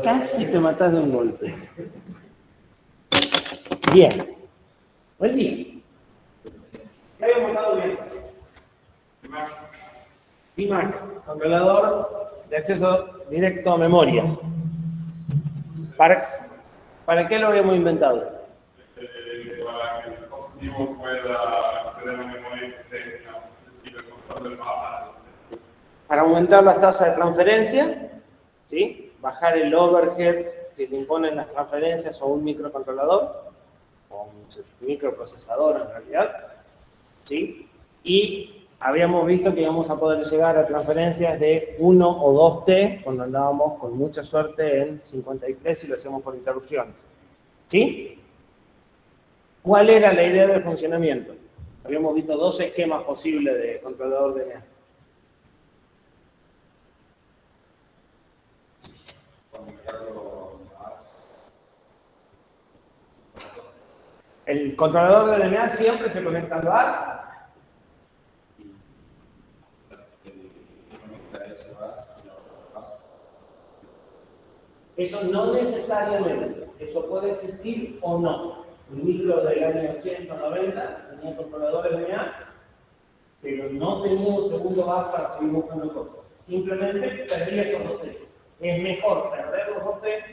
Casi te matás de un golpe. Bien. Buen día. ¿Qué habíamos estado viendo? DMARC, controlador de acceso directo a memoria. ¿Para qué lo habíamos inventado? Para que el dispositivo pueda acceder a la memoria externa y el control del mapa. Para aumentar las tasas de transferencia, ¿sí? Bajar el overhead que te imponen las transferencias o un microcontrolador, o un microprocesador en realidad, ¿sí? Y habíamos visto que íbamos a poder llegar a transferencias de 1 o 2T cuando andábamos con mucha suerte en 53 y lo hacíamos por interrupciones, ¿sí? ¿Cuál era la idea del funcionamiento? Habíamos visto dos esquemas posibles de controlador de DNA. El controlador de DNA siempre se conecta al bus. Eso no necesariamente, eso puede existir o no. El micro del año 80 90 tenía controladores de DNA, pero no tenía un segundo bus para seguir buscando cosas. Simplemente perdía esos 2T. Es mejor perder los 2T,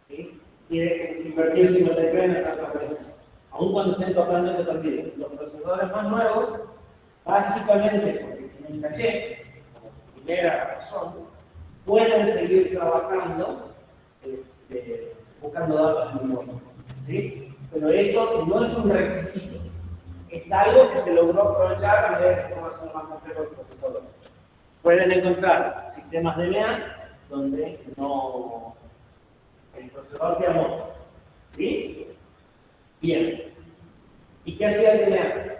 ¿sí? Y invertir 53 en esa transferencia. Aun cuando estén totalmente perdidos. Los procesadores más nuevos, básicamente porque tienen caché, como primera razón, pueden seguir trabajando buscando datos en memoria, ¿sí? Pero eso no es un requisito. Es algo que se logró aprovechar a medida que esto va a ser más complejo el procesador. Pueden encontrar sistemas de DNA donde no el procesador te amó, ¿sí? Bien. ¿Y qué hacía el DNA?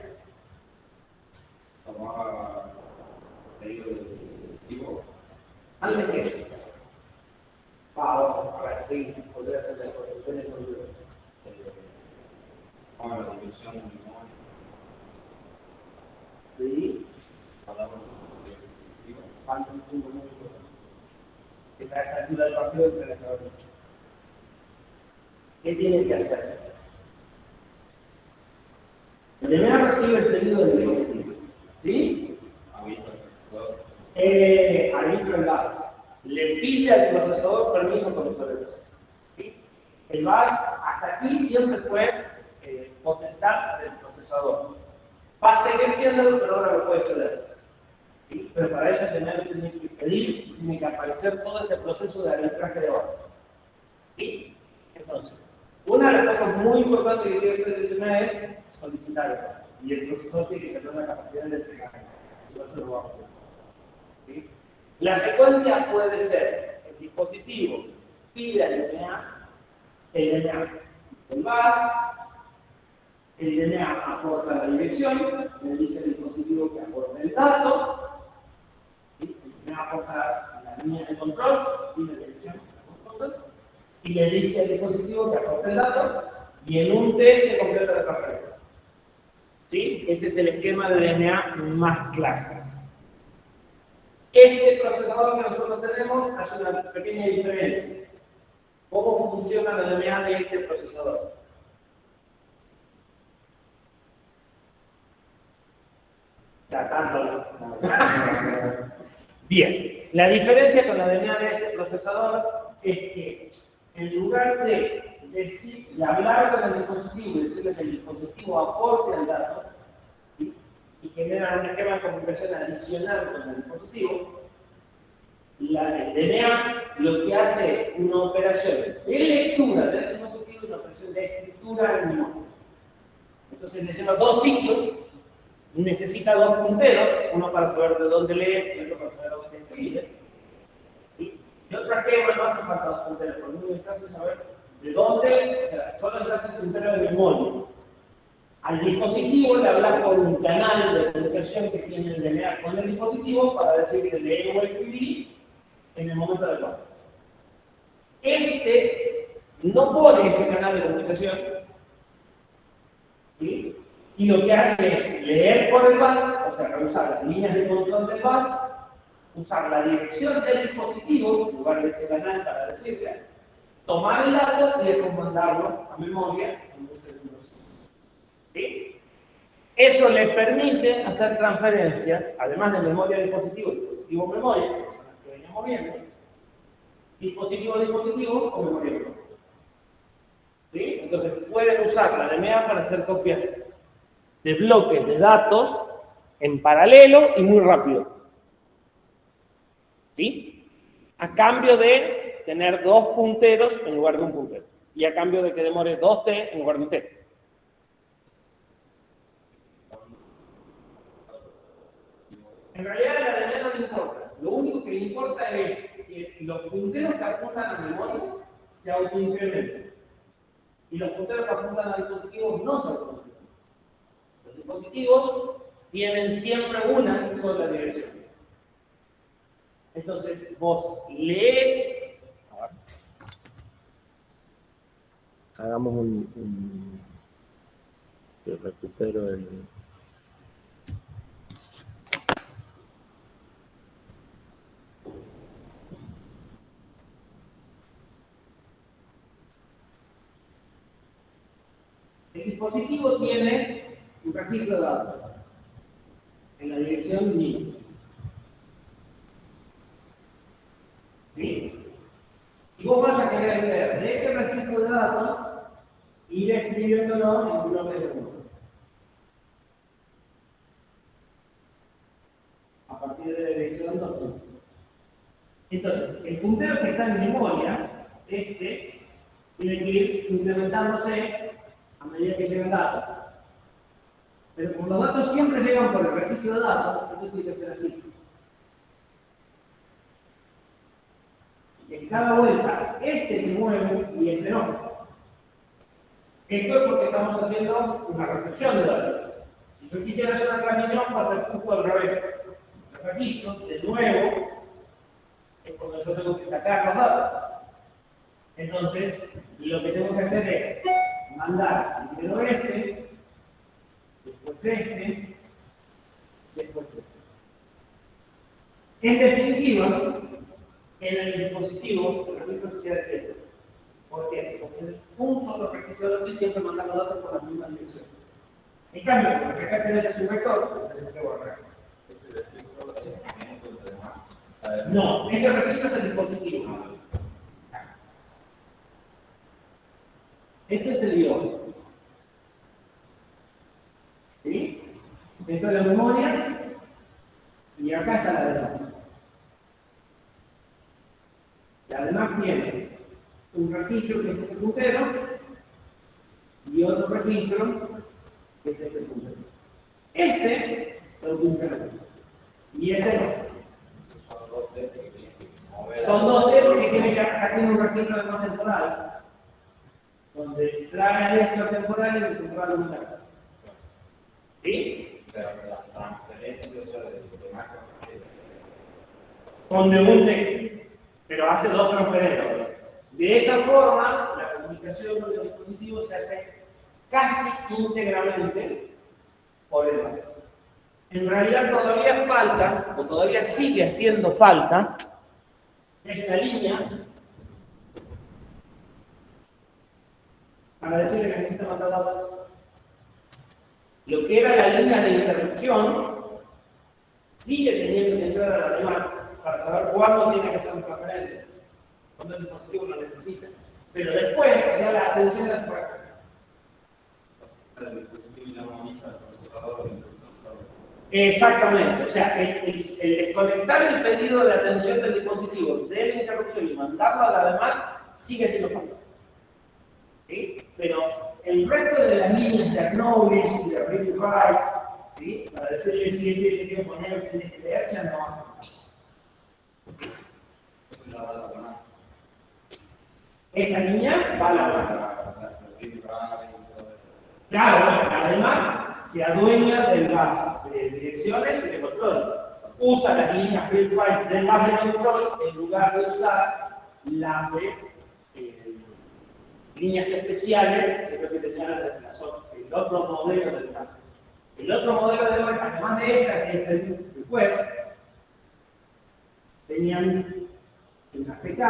Tomaba pedido del dispositivo. Antes que eso. A ver, sí, podría hacer las correcciones con Tomaba la dimensión de memoria. Sí. Hablaba con el dispositivo. Falta un punto muy importante. Esa es la altura del partido entre las cabezas. ¿Qué tiene que hacer? El DNA recibe el pedido del dispositivo, ¿sí? Avisa al procesador. Arbitra el bus. Le pide al procesador permiso para usar el procesador, ¿sí? El bus hasta aquí siempre fue potestad del procesador. Va a seguir siendo, pero ahora lo puede ceder, ¿sí? Pero para eso tiene que pedir, tiene que aparecer todo este proceso de arbitraje de base, ¿sí? Entonces, una de las cosas muy importantes que tiene que hacer el sistema es solicitar el base. Y el procesador tiene que tener la capacidad de entregar. Eso lo vamos a hacer, ¿sí? La secuencia puede ser: el dispositivo pide al DNA, el DNA el bus, el DNA aporta la dirección, le dice al dispositivo que aporte el dato, ¿sí? El DNA aporta la línea de control y la dirección, cosas, y le dice al dispositivo que aporte el dato, y en un T se completa la transferencia, ¿sí? Ese es el esquema de DNA más clásico. Este procesador que nosotros tenemos hace una pequeña diferencia. ¿Cómo funciona la DNA de este procesador? Bien, la diferencia con la DNA de este procesador es que en lugar de hablar con el dispositivo y decirle que el dispositivo aporte el dato, ¿sí? Y genera un esquema de comunicación adicional con el dispositivo, el DNA lo que hace es una operación de lectura del dispositivo y una operación de escritura en memoria. Entonces le lleva dos ciclos. Necesita dos punteros, uno para saber de dónde lee y otro para saber dónde escribe. ¿Sí? Y otra esquema no hace falta dos punteros, porque uno necesita saber de dónde, o sea, solo se hace el puntero de memoria. Al dispositivo le habla por un canal de comunicación que tiene el DNA con el dispositivo para decir que lee o escribir en el momento adecuado. Este no pone ese canal de comunicación, ¿sí? Y lo que hace es leer por el bus, o sea, usar las líneas de control del bus, usar la dirección del dispositivo, en lugar de ese canal para decirle, tomar el dato y después mandarlo a memoria en un segundo. ¿Sí? Eso le permite hacer transferencias, además de memoria dispositivo, dispositivo memoria, que son las que veníamos viendo, dispositivo dispositivo o memoria memoria. ¿Sí? Entonces pueden usar la DMA para hacer copias de bloques de datos en paralelo y muy rápido. ¿Sí? A cambio de tener dos punteros en lugar de un puntero. Y a cambio de que demore 2T en lugar de un T. En realidad la DMA no le importa. Lo único que le importa es que los punteros que apuntan a memoria se autoincrementen. Y los punteros que apuntan a dispositivos no se autoincrementan. Los dispositivos tienen siempre una sola dirección. Entonces, vos lees. Hagamos yo recupero el. El dispositivo tiene un registro de datos en la dirección NIC. ¿Sí? Y vos vas a querer leer de este registro de datos e ir escribiéndolo en bloques de números. A partir de la dirección 2. Entonces, el puntero que está en memoria, tiene que ir incrementándose a medida que llegan datos. Pero como los datos siempre llegan por el registro de datos, esto tiene que ser así. En cada vuelta, se mueve y no. Esto es porque estamos haciendo una recepción de datos. Si yo quisiera hacer una transmisión, va a ser justo al revés. El registro, de nuevo, es cuando yo tengo que sacar los datos. Entonces, lo que tengo que hacer es mandar primero después después En definitiva, en el dispositivo, el registro se queda quieto. ¿Por qué? Porque es un solo registro de datos y siempre manda los datos por la misma dirección. En cambio, porque acá tenés un vector, tenés que borrar. Ese registro es el demás. No, este registro es el dispositivo. Este es el IO. ¿Sí? Esto es la memoria y acá está la demás. La demás tiene un registro que es este puntero y otro registro que es este puntero. Este es un puntero y este no. Son dos T porque acá tiene un registro de no temporal donde trae el extra temporal y el temporal unitario. ¿Sí? Pero las transferencias de macro son de un T, pero hace dos transferencias. De esa forma, la comunicación con el dispositivo se hace casi íntegramente por el bus. En realidad todavía falta, o todavía sigue haciendo falta, esta línea para decirle que necesita mandar datos. Lo que era la línea de interrupción sigue teniendo que entrar a la demanda para saber cuándo tiene que hacer una transferencia, cuando el dispositivo lo necesita. Pero después, ya la atención la separa. El dispositivo llama al procesador. Exactamente, o sea, el desconectar el pedido de atención del dispositivo de la interrupción y mandarlo a la demanda sigue siendo falta. ¿Sí? Pero el resto de las líneas de acknowledge y de read write, ¿sí? Para decirle si tiene que poner o tiene que leer, ya no hace falta. Esta línea va a la banda. Claro, además se adueña del bus de direcciones y de control. Usa las líneas read write del bus de control en lugar de usar las de líneas especiales, que es lo que tenía el otro modelo del Mac. El otro modelo del Mac, además de esta, que es el juez, tenían una CK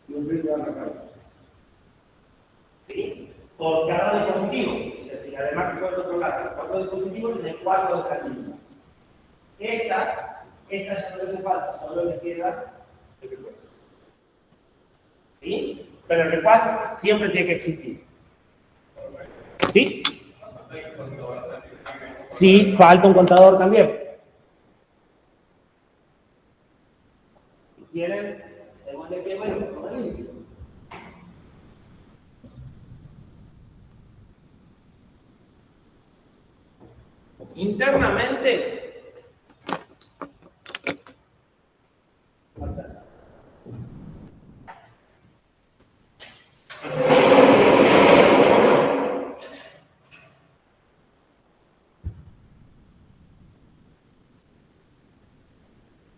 y un brillo de recarga. ¿Sí? Por cada dispositivo. O sea, si además que por el otro lado, 4 dispositivos, tiene 4 de cada misma. Esta ya no le hace falta, solo le queda el request. ¿Sí? Pero el request siempre tiene que existir. ¿Sí? Sí, falta un contador también. Si quieren, según el tema, lo pasamos al límite. Internamente,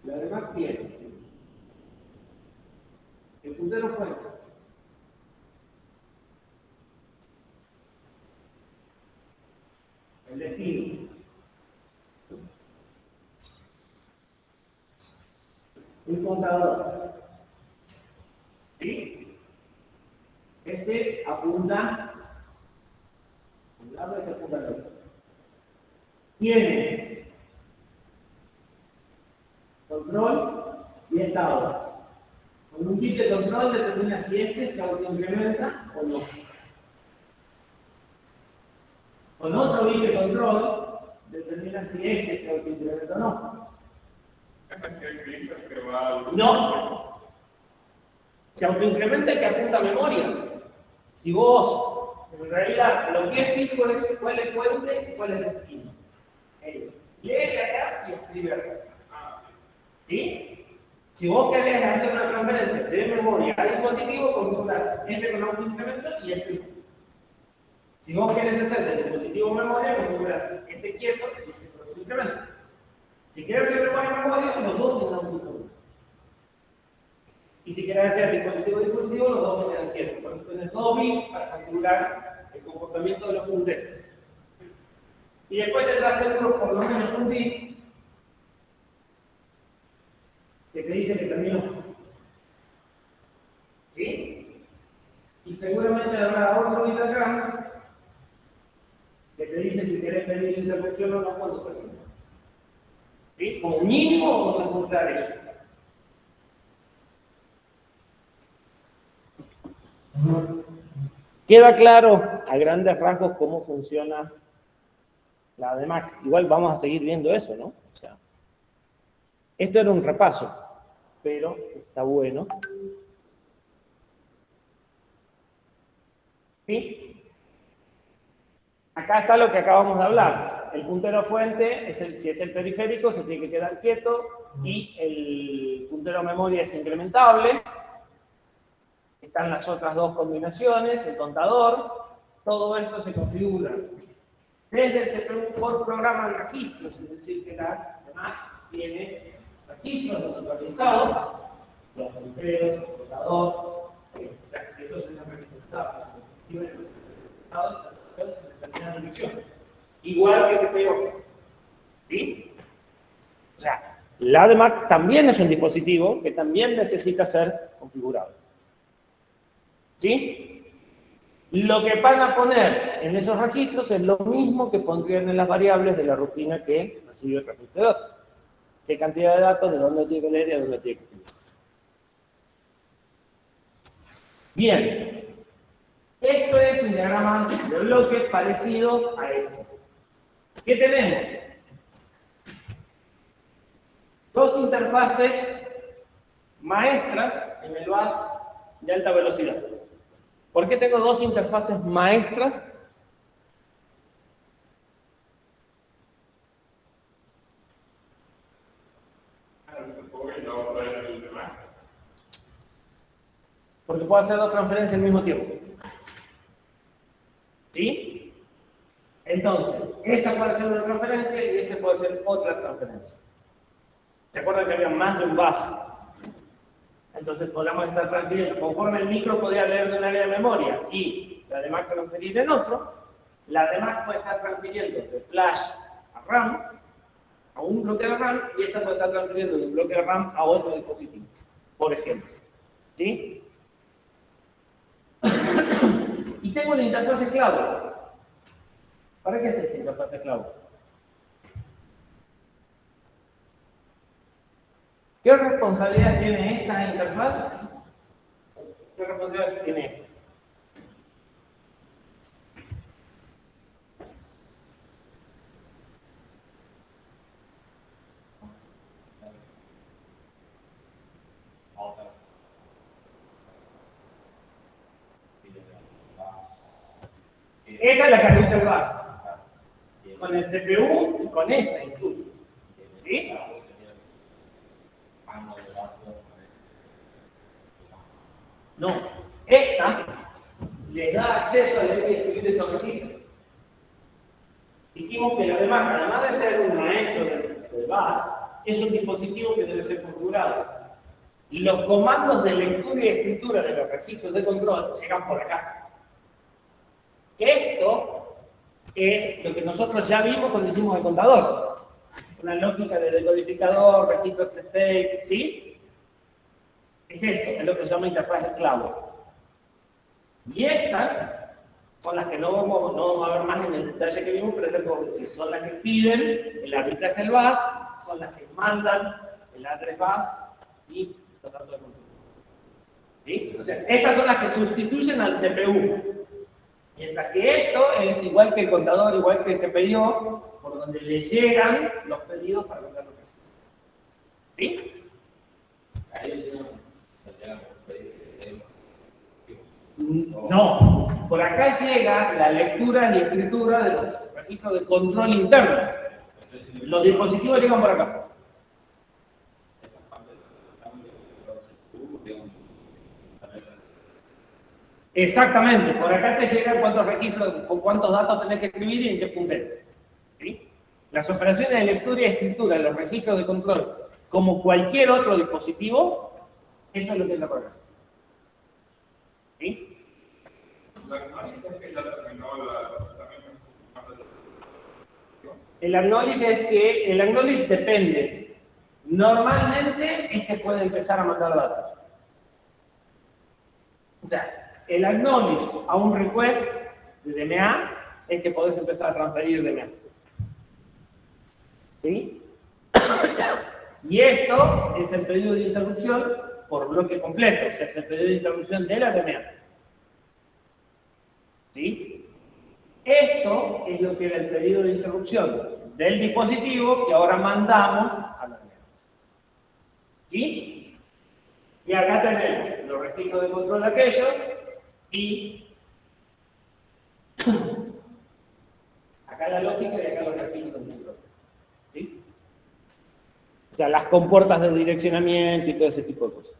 la demás tiene el puntero fuente, el destino, un contador. ¿Sí? Este apunta a un lado, este apunta al otro. Tiene control y estado. Con un bit de control determina si este se autoincrementa o no. Con otro bit de control determina si este se autoincrementa o no. No. Se autoincrementa el que apunta a memoria. Si vos, en realidad, lo que es fijo es cuál es fuente y cuál es destino. Lee acá y escribe acá. ¿Sí? Si vos querés hacer una transferencia de memoria a dispositivo, configurás este con autoincremento y este no. Si vos querés hacer de dispositivo memoria, configurás este quieto y este con autoincremento. Si quieres hacer memoria, los dos tienen autoincremento. Y si quieres hacer dispositivo, los dos se quedan quietos. Por eso tienes 2 bits para configurar el comportamiento de los punteros. Y después tendrás seguro por lo menos un bit que te dice que terminó. ¿Sí? Y seguramente habrá otro bit acá que te dice si querés pedir interrupción o no cuando termina. ¿Sí? Como mínimo vamos a encontrar eso. Queda claro a grandes rasgos cómo funciona la de Mac. Igual vamos a seguir viendo eso, ¿no? O sea, esto era un repaso, pero está bueno. ¿Sí? Acá está lo que acabamos de hablar. El puntero fuente, si es el periférico, se tiene que quedar quieto y el puntero memoria es incrementable. Están las otras dos combinaciones, el contador. Todo esto se configura desde el CPU por programa de registros, es decir, que la demás tiene registros donde el estado, los punteros, el contador, o sea, que estos están registrados, en determinada dirección. Igual que el CPU. ¿Sí? O sea, la de Mac también es un dispositivo que también necesita ser configurado. ¿Sí? Lo que van a poner en esos registros es lo mismo que pondrían en las variables de la rutina que recibe el registro de datos. ¿Qué cantidad de datos, de dónde tiene que leer y de dónde tiene que escribir? Bien. Esto es un diagrama de bloques parecido a ese. ¿Qué tenemos? Dos interfaces maestras en el bus de alta velocidad. ¿Por qué tengo dos interfaces maestras? Porque puedo hacer dos transferencias al mismo tiempo. ¿Sí? Entonces, esta puede ser una transferencia y esta puede ser otra transferencia. ¿Se acuerdan que había más de un bus? Entonces podemos estar transfiriendo, conforme el micro podría leer de un área de memoria y la de Mac transferir en otro, la de Mac puede estar transfiriendo de flash a RAM, a un bloque de RAM, y esta puede estar transfiriendo de un bloque de RAM a otro dispositivo, por ejemplo. ¿Sí? Y tengo una interfaz clave. ¿Para qué es esta interfaz clave? ¿Qué responsabilidad tiene esta interfaz? ¿Qué responsabilidad tiene esta? Esta es la carpeta del bus, con el CPU y con esta incluso. ¿Sí? No, esta les da acceso a la que escribir estos registros. Dijimos que lo demás, además de ser un maestro del bus, es un dispositivo que debe ser configurado. Y los comandos de lectura y escritura de los registros de control llegan por acá. Esto es lo que nosotros ya vimos cuando hicimos el contador. Una lógica de decodificador, registro state, ¿sí? Es esto, es lo que se llama interfaz esclavo. Y estas son las que no vamos a ver más en el detalle que vimos, pero es lo que vos decís. Son las que piden el arbitraje del bus, son las que mandan el address bus y los datos de control. ¿Sí? O sea, estas son las que sustituyen al CPU. Mientras que esto es igual que el contador, igual que el GPIO, por donde le llegan los pedidos para contar los precios. ¿Sí? No, por acá llega la lectura y escritura de los registros de control internos. Los dispositivos llegan por acá. Exactamente, por acá te llegan cuántos registros, con cuántos datos tenés que escribir y en qué puntero. ¿Sí? Las operaciones de lectura y escritura, los registros de control, como cualquier otro dispositivo, eso es lo que es la programación. ¿Sí? El acknowledge depende. Normalmente es que puede empezar a mandar datos. O sea, el acknowledge a un request de DMA es que podés empezar a transferir DMA. ¿Sí? Y esto es el pedido de interrupción por bloque completo, o sea, es el pedido de interrupción de la DMA. ¿Sí? Esto es lo que era el pedido de interrupción del dispositivo que ahora mandamos a la DMA. ¿Sí? Y acá tenemos los registros de control aquellos y acá la lógica y acá los registros de control. ¿Sí? O sea, las compuertas de direccionamiento y todo ese tipo de cosas.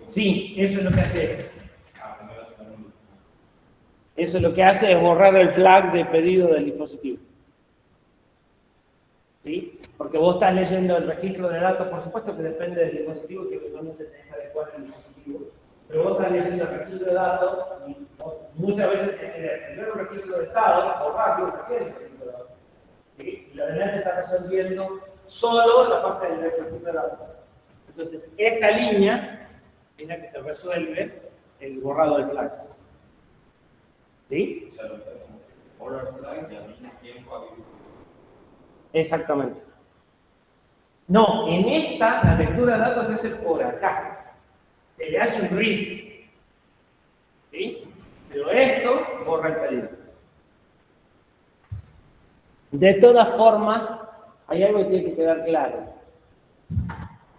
Sí, eso es lo que hace. Eso lo que hace es borrar el flag de pedido del dispositivo. ¿Sí? Porque vos estás leyendo el registro de datos, por supuesto que depende del dispositivo, que eventualmente tenés que adecuar el dispositivo. Pero vos estás leyendo el registro de datos y muchas veces tenés que tener un registro de estado, borrarlo, hacer el registro de datos. ¿Sí? Y la verdad te está resolviendo solo la parte del registro de datos. Entonces, esta línea es la que te resuelve el borrado del flag. ¿Sí? Exactamente. No, en esta, la lectura de datos es por acá. Se le hace un read. ¿Sí? Pero esto borra el pedido. De todas formas, hay algo que tiene que quedar claro.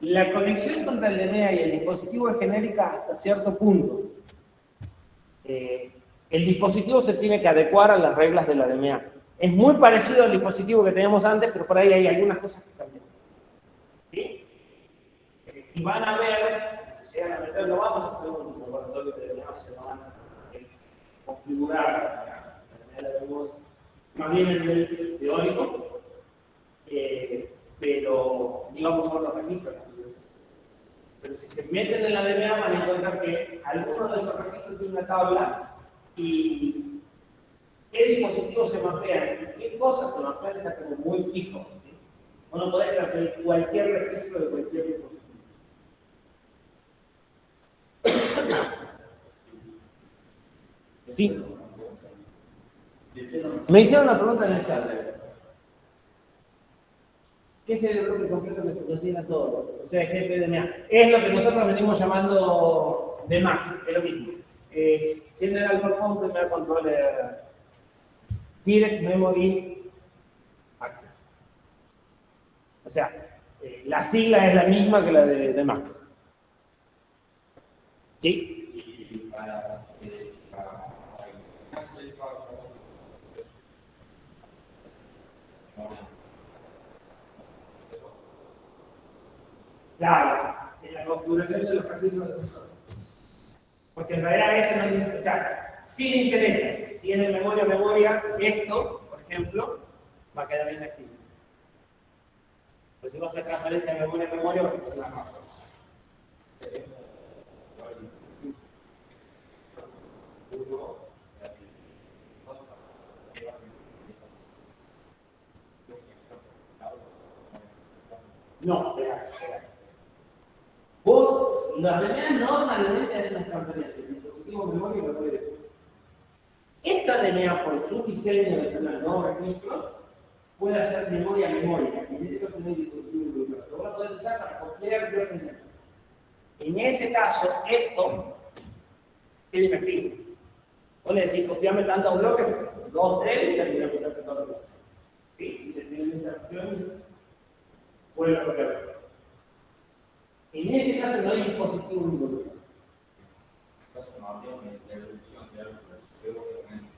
La conexión contra el DMA y el dispositivo es genérica hasta cierto punto. El dispositivo se tiene que adecuar a las reglas de la DMA. Es muy parecido al dispositivo que teníamos antes, pero por ahí hay algunas cosas que cambian. ¿Sí? y van a ver, si se llegan a meter, no vamos a hacer un laboratorio de DNA, se van a configurar de manera de voz, más bien en el teórico, pero digamos a los registros. Pero si se meten en la DNA van a encontrar que algunos de esos registros tienen una tabla y qué dispositivos se mapean, qué cosas se mapean, está como muy fijo. ¿Sí? Uno puede transferir cualquier registro de cualquier dispositivo. Sí. Me hicieron una pregunta en el chat. ¿Qué es el bloque completo que contiene todo? O sea, GPDMA. Es lo que nosotros venimos llamando de Mac, es lo mismo. General Purpose Data Controller Direct Memory Access. O sea, la sigla es la misma que la de Mac. ¿Sí? Y para Claro, en la configuración de los registros de procesador. Porque en realidad eso no le, o sea, sí le interesa. Si es de memoria a memoria, esto, por ejemplo, va a quedar bien activo. Pero si vas a hacer transferencia de memoria a memoria, vas a hacer la más. No, espera. Vos, las DNA normalmente hacen las transferencias, dispositivo memoria y memoria de curso. Esta DNA, por su diseño de tener nuevos registros, puede hacer memoria a memoria, y en ese caso no hay dispositivo involucrado. Lo vas a poder usar para copiar bloques de memoria. En ese caso, esto tiene inactivo. Vos le decís, copiame tantos bloques, 2, 3, y termina de copiar todos los bloques. ¿Sí? Y te tiene la interacción, vuelve a copiar. En ese caso no hay dispositivo involucrado.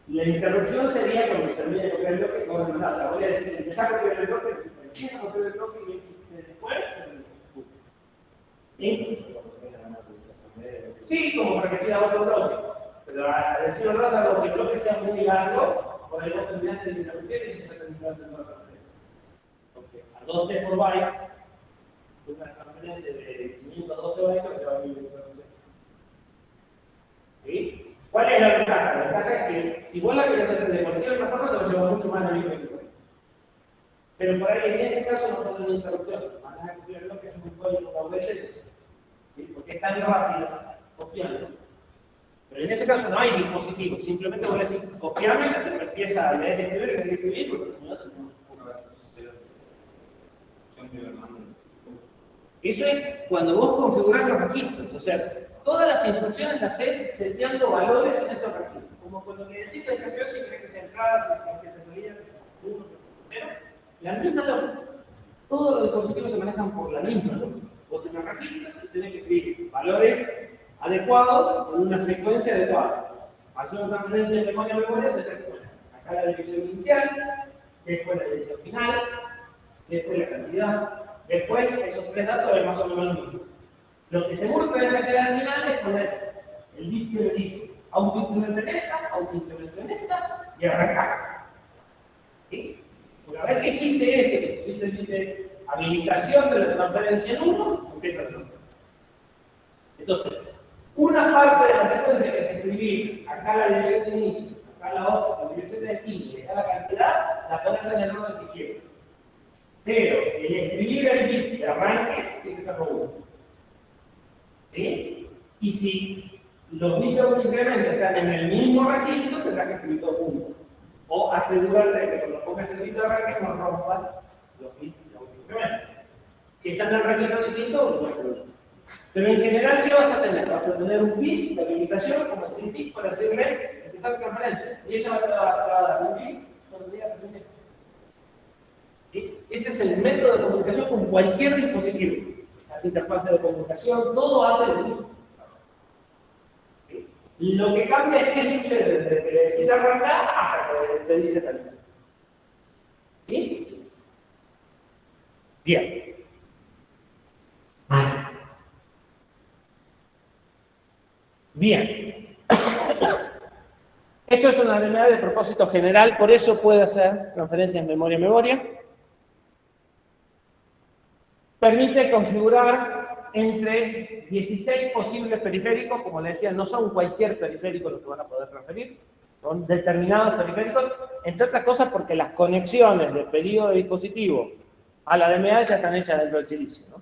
La interrupción sería cuando termine de copiar el bloque y vos mandás. O sea, voy a decir, si empezás a copiar el bloque, empieza a copiar el bloque y después. Sí, como para que pida otro bloque. Pero a decir verdad, salvo que el bloque sea muy largo, por ahí vos terminaste de interrumpir y eso se termina haciendo la transferencia. Porque a 2 T por byte, una transferencia de 512 bytes se va a vivir. ¿Sí? ¿Cuál es la ventaja? La ventaja es que si vos la querés hacer de cualquier otra forma, te va a llevar mucho más de 10 minutos. Pero por ahí en ese caso no ponen interrupción. Van a copiar el bloque, es un código por veces, ¿sí? Porque es tan rápido copiando. Pero en ese caso no hay dispositivo, simplemente voy a decir, copiame, la que empieza a leer y escribir, porque no tenemos eso es cuando vos configurás los registros, o sea, todas las instrucciones las haces seteando valores en estos registros. Como cuando le decís al campeón si querés que sea entrada, si querés que sea salida, que sea 1, pero la misma lógica. Todos los dispositivos se manejan por la misma lógica. Vos tenés registros y tenés que escribir valores adecuados en una secuencia adecuada. Hacer una transferencia de memoria a memoria de 3 cuentas. Acá la dirección inicial, después la dirección final, después la cantidad, después esos 3 datos es más o menos lo mismo. Lo que seguro que debe hacer al final es poner el bit que le dice autoimplemento en esta y arrancar. ¿Sí? Una vez que hiciste ese, que pusiste el bit de habilitación de la transferencia en 1, empieza la transferencia. Entonces, una parte de la secuencia que es escribir acá la dirección de inicio, acá la otra, la dirección de destino y acá la cantidad, la podés hacer en el orden que quieras. Pero el escribir el bit de arranque tiene que ser robusto. ¿Sí? Y si los bits de incremento están en el mismo registro, tendrás que escribir todos juntos. O asegurarte de que cuando pongas el bit de arranque no rompan los bits de incremento. Si están en registros distintos, no hay problema. Pero en general, ¿qué vas a tener? Vas a tener un bit de habilitación, como el CITIC, para decirle, empezar la transferencia. Y ella va a dar un bit cuando diga transferencia. Ese es el método de comunicación con cualquier dispositivo. Las interfaces de comunicación, todo hace lo mismo. ¿Sí? Lo que cambia es qué sucede desde que le decís arrancar hasta que te dice terminar. ¿Sí? Bien. Bien. Esto es una DMA de propósito general, por eso puede hacer transferencias memoria a memoria. Permite configurar entre 16 posibles periféricos, como les decía, no son cualquier periférico los que van a poder transferir, son determinados periféricos, entre otras cosas porque las conexiones del pedido de dispositivo a la DMA ya están hechas dentro del silicio, ¿no?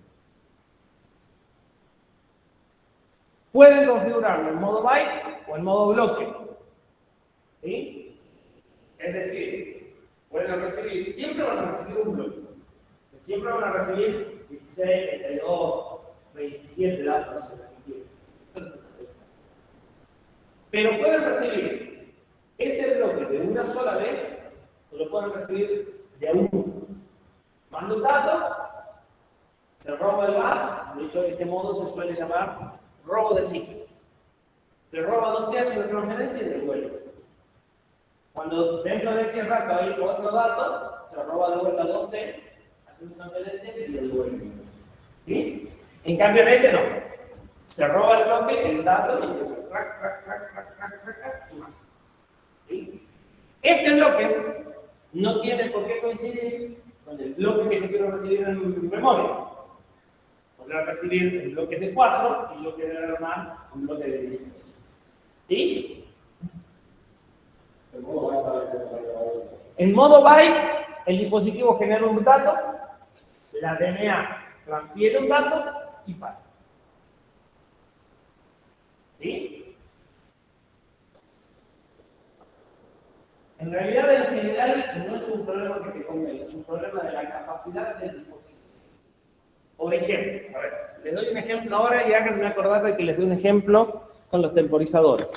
Pueden configurarlo en modo byte o en modo bloque, ¿sí? Es decir, pueden recibir, siempre van a recibir un bloque, siempre van a recibir 16, 32, 27 datos, no sé, lo que quieran. Pero pueden recibir ese bloque de una sola vez o lo pueden recibir de a uno. Manda un dato, se roba el bus, de hecho de este modo se suele llamar robo de ciclo. Se roba 2T, hace una transferencia y devuelve. Cuando dentro de este rato hay otro dato, se roba de vuelta 2T, hace una transferencia y devuelve. ¿Sí? En cambio en este no. Se roba el bloque, el dato y empieza ¿sí? Este bloque no tiene por qué coincidir con el bloque que yo quiero recibir en memoria. Podrá recibir en bloques de 4 y yo quiero armar un bloque de 16. ¿Sí? En modo byte, el dispositivo genera un dato, la DMA transfiere un dato y para. ¿Sí? En realidad, en general, no es un problema que te convenga, es un problema de la capacidad del dispositivo. Por ejemplo, a ver, les doy un ejemplo ahora y háganme acordar de que les doy un ejemplo con los temporizadores.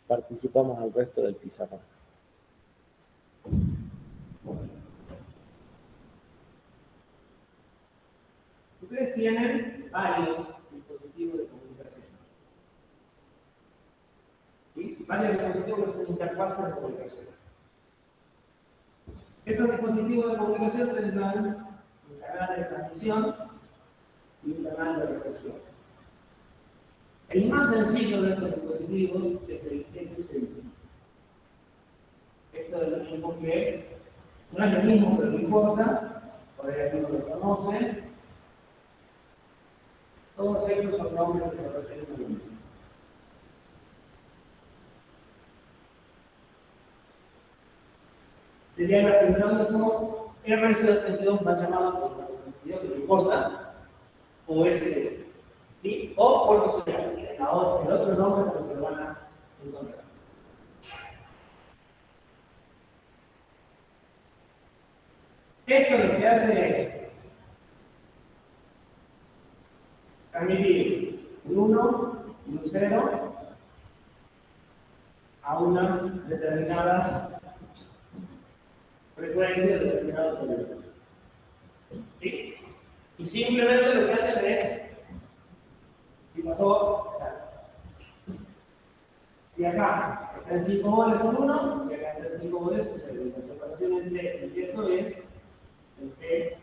Participamos al resto del pizarrón. Ustedes tienen varios dispositivos de comunicación. ¿Sí? Varios dispositivos que son interfaces de comunicación. Esos dispositivos de comunicación tendrán un canal de transmisión y un canal de recepción. El más sencillo de estos dispositivos es el SSID. Esto es lo mismo que, no es lo mismo, pero no importa, por ahí algunos lo conocen. Todos ellos son nombres que se refieren a lo mismo. Serían asignados como RS22 más llamado por la identidad que no importa, o SSD. ¿Sí? O puerto serial, que es el otro nombre que se lo van a encontrar. Esto lo que hace es transmitir un 1 y un 0 a una determinada frecuencia, determinado periodo. ¿Sí? Y simplemente lo que hacen es, si pasó, si acá está en 5 voles son 1, y acá está en 5 voles, pues la separación entre el cierto es el P.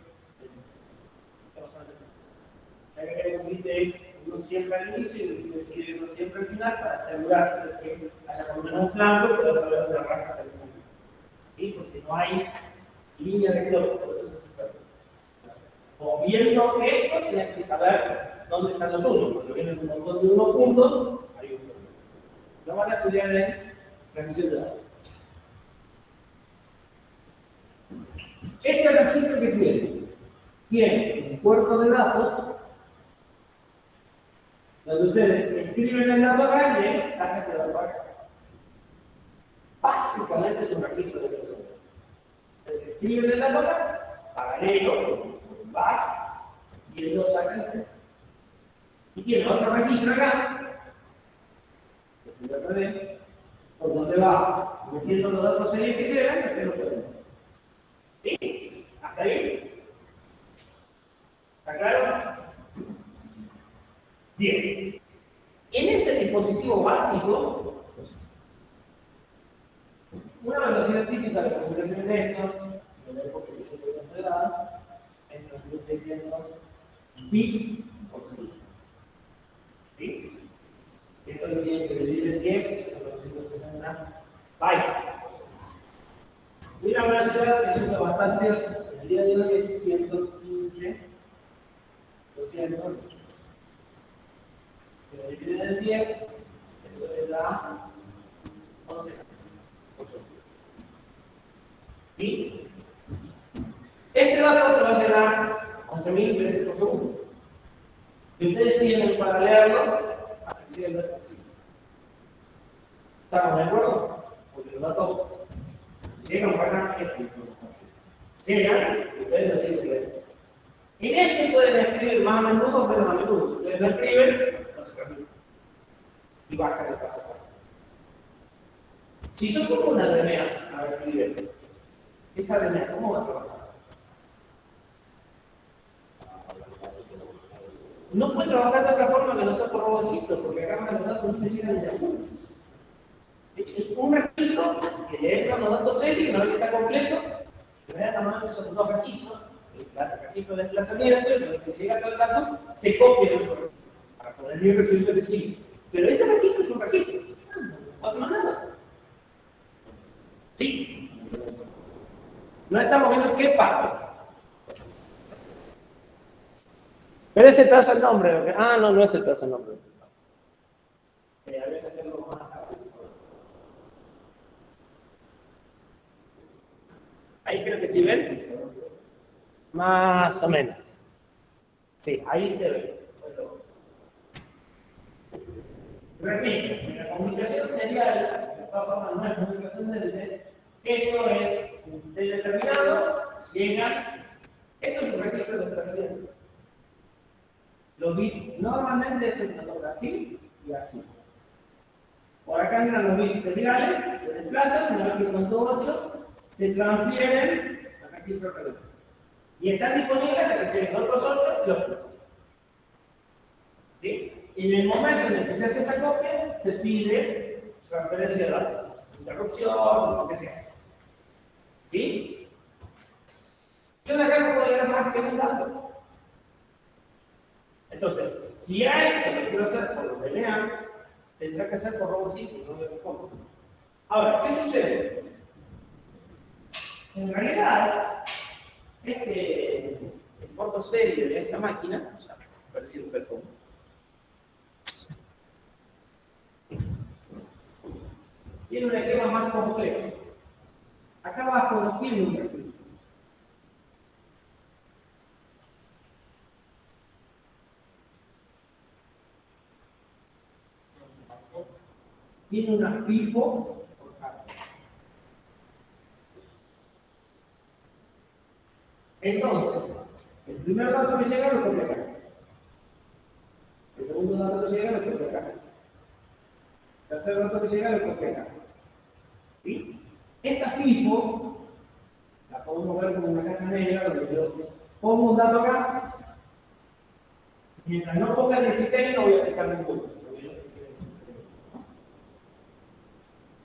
O sea que hay un bit uno siempre al inicio y decide uno siempre al final para asegurarse de que haya por lo menos un flanco para saber dónde arranca el mundo. ¿Sí? Porque no hay línea de flow, por eso se supera. O viendo esto, tienes que saber dónde están los unos, porque vienen un montón de unos juntos, hay un problema. Lo van a estudiar en transmisión de datos. Este registro que tiene un puerto de datos donde ustedes escriben el dato acá y sacan ese dato acá. Básicamente es un registro de datos. Entonces escriben el dato acá, paralelo, vas y ellos sacan ese. Y tiene otro registro acá, que es el RD, por donde va metiendo los datos series que llegan, que los tenemos. ¿Sí? ¿Hasta ahí? ¿Está claro? Bien. En ese dispositivo básico, Una velocidad típica de configuración de esto, en la época que yo estoy acelerada, es 3600 bits por segundo. ¿Sí? Esto lo tiene que dividir en 10, que son 260 bytes por segundo. Y la velocidad que se usa bastante en el día de hoy es 115, 200. Si lo dividen en 10, eso le da 11 por segundo. ¿Sí? Este dato se va a llenar 11.000 veces por segundo. Y ustedes tienen para leerlo a que siga el dato posible. ¿Estamos de acuerdo? Porque los datos llegan para acá, llegan, y ustedes lo tienen que leer. En este pueden escribir más a menudo o menos a menudo. Si ustedes lo escriben, no se permite. Y bajan el pasaporte. Si yo pongo una RMA a escribir, esa RMA, ¿cómo va a trabajar? No puede trabajar de otra forma que no sea por robocito, porque acá los datos no llegan de alguno. Es un registro que le entran los datos serios, una vez que está completo, inmediatamente son dos registros, el registro de desplazamiento, y una vez que llega todo el dato, se copia el otro para poder bien recibir lo que sigue. Pero ese registro es un registro, no pasa más nada. ¿Sí? No estamos viendo qué parte. Pero ese pedazo el nombre. Ah, no, no es el pedazo el nombre. Habría que hacerlo más rápido. Ahí creo que sí ven. Más o menos. Sí, ahí se ve. Repito, en la comunicación serial, de todas formas no es comunicación de esto es determinado, llegan. Esto es un registro de desplazamiento. Los bits normalmente es una cosa así y así. Por acá entran los bits seriales, se desplazan, una vez que contó 8, se transfieren al registro redondo. Y están disponibles para que lleguen otros 8 y los pasan. ¿Sí? Y en el momento en el que se hace esa copia, se pide transferencia de datos, interrupción, lo que sea. ¿Sí? Yo de acá no puedo leer más que un dato. Entonces, si a esto lo quiero hacer por DNA, tendrá que hacer por robocito, no de forma. Ahora, ¿qué sucede? En realidad, el porto serie de esta máquina, o sea, perdí el perdón. Tiene un esquema más complejo. Acá abajo no tiene un registro. Tiene una FIFO por cada. Entonces, el primer dato que llega lo copia acá. El segundo dato que llega lo copia acá. El tercer dato que llega lo copia acá. ¿Sí? Esta FIFO la podemos ver como una caja negra donde yo pongo un dato acá. Mientras no ponga el 16 no voy a pisar ninguno.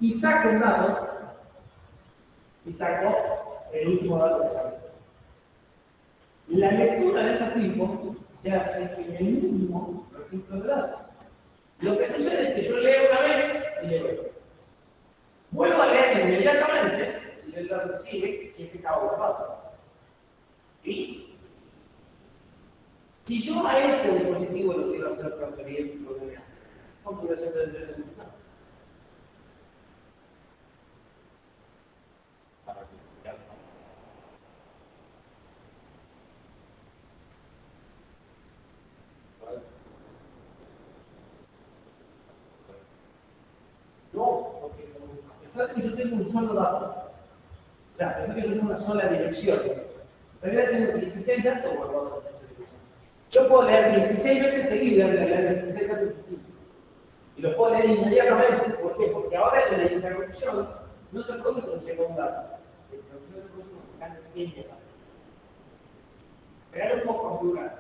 Y saco un dato y saco el último dato que sale. La lectura de esta FIFO se hace en el mismo registro de datos. Lo que sucede es que yo leo una vez y leo. Vuelvo a leer inmediatamente y el dato que sigue si es que acabo grabado. ¿Sí? Si yo a este dispositivo lo quiero hacer transferir por DNA, ¿cómo voy a hacer el resultado? No, porque a pesar de que yo tengo un solo dato, o sea, a pesar de que yo tengo una sola dirección, en realidad tengo 16 datos guardados en esa dirección. Yo puedo leer 16 veces seguidas, leer 16 datos distintos. Y los puedo leer inmediatamente. ¿Por qué? Porque ahora en la interrupción no se produce con un segundo dato. La interrupción se produce con un cambio de datos. Pegar un poco configurar.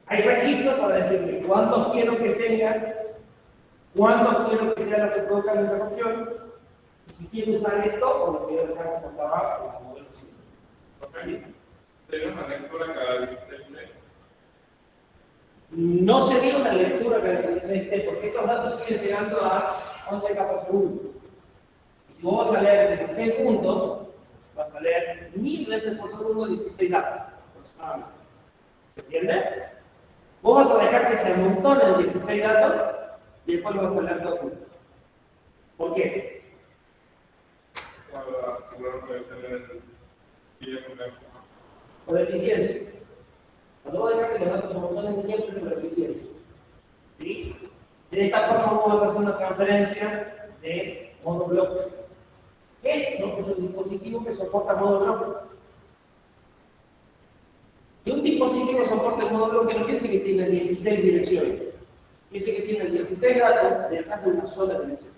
Hay registros para decirme cuántos quiero que tengan, cuántos quiero que sea lo que provoca la interrupción, si quiero usar esto, o lo quiero dejar como estaba en el modelo 5. Ok. ¿Sería una lectura cada 16T? No sería una lectura cada 16T, porque estos datos siguen llegando a 11K por segundo. Y si vos vas a leer 16 puntos, vas a leer 1000 veces por segundo 16 datos, aproximadamente. ¿Se entiende? Vos vas a dejar que se amontonen 16 datos y después lo vas a leer todos juntos. ¿Por qué? Para asegurarse de tener el tiempo. Por eficiencia. Cuando vos dejas que los datos se amontonen siempre por eficiencia. ¿Sí? De esta forma vos vas a hacer una transferencia de modo bloque. Esto es un dispositivo que soporta modo bloque. Y un dispositivo soporta el modo bloque no piense que tiene 16 direcciones. Piense que tiene 16 datos detrás de una sola dirección.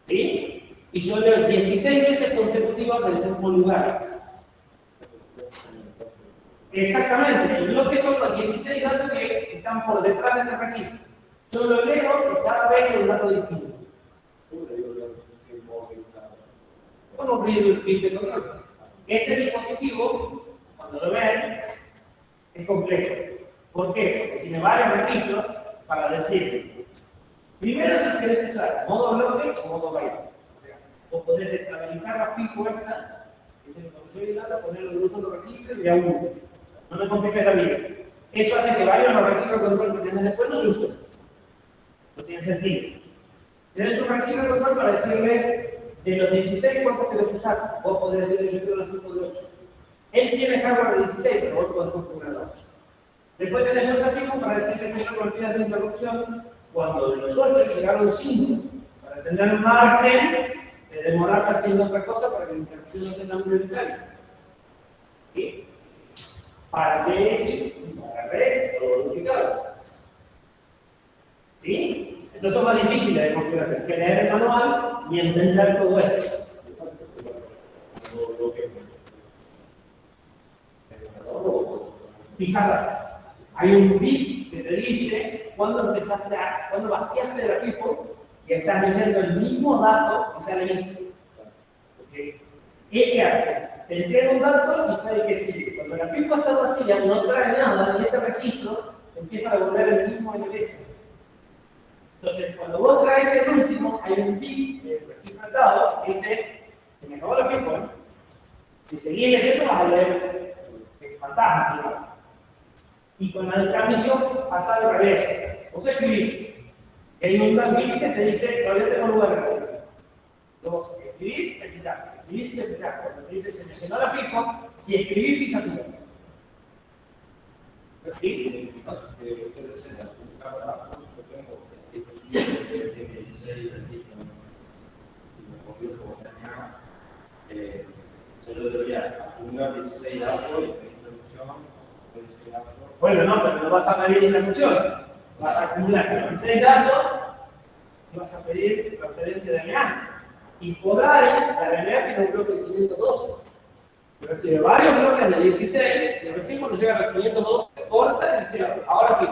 ¿Sí? Y yo leo 16 veces consecutivas del mismo lugar. Exactamente. El bloque son los 16 datos que están por detrás de este registro. Yo lo leo y cada vez es un dato distinto. ¿Cómo pide el bit de control? Este dispositivo, cuando lo ven, es complejo. ¿Por qué? Porque tiene varios registros para decir, primero si querés usar modo bloque o modo byte. O sea, vos podés deshabilitar la FIFO esta, que se le construye el data, ponerlo en un solo registro y a uno. No me compliques la vida. Eso hace que varios los registros de control que tenés después no se usen. No tiene sentido. Tenés un registro de control para decirle de los 16 cuántos querés usar. Vos podés decirle yo quiero una FIFO de 8. Él tiene hardware de 16, pero vos podés configurar 8. Después tenés otra FIFO para decirle que no golpeas interrupción cuando de los 8 llegaron 5, para tener un margen de demorar haciendo otra cosa para que la interrupción no sea tan prioritaria. ¿Sí? Para que X y para B todo duplicado. ¿Sí? Estos son más difíciles de configurar, que leer el manual y entender todo esto. Pizarra. Hay un bit que te dice cuándo vaciaste de la FIFO y estás leyendo el mismo dato que ya leíste. ¿Qué hace? Te entrega un dato y sabe que sigue. Cuando la FIFO está vacía, no trae nada y este registro empieza a devolver el mismo LS. Entonces, cuando vos traes el último, hay un bit registro atado que dice: se me acabó la FIFO, ¿eh? Si seguís leyendo, vas a leer el fantasma, digamos. Y con la transmisión pasa al revés. Vos escribís, y hay un bit que te dice: todavía tengo lugar de poner. Vos escribís, te quitas. Escribís y te quitas. Cuando te dice: se me llenó la FIFO, si escribís, pisa tu nombre. ¿Sí? Solo debería acumular 16 datos y introducción, Bueno, no, pero no vas a medir introducción. Vas a acumular 16 datos y vas a pedir transferencia de DNA. Y por ahí, la DNA tiene un bloque de 512. Recibe varios bloques de 16 y recién cuando llega a 512 corta y dice: ahora sí.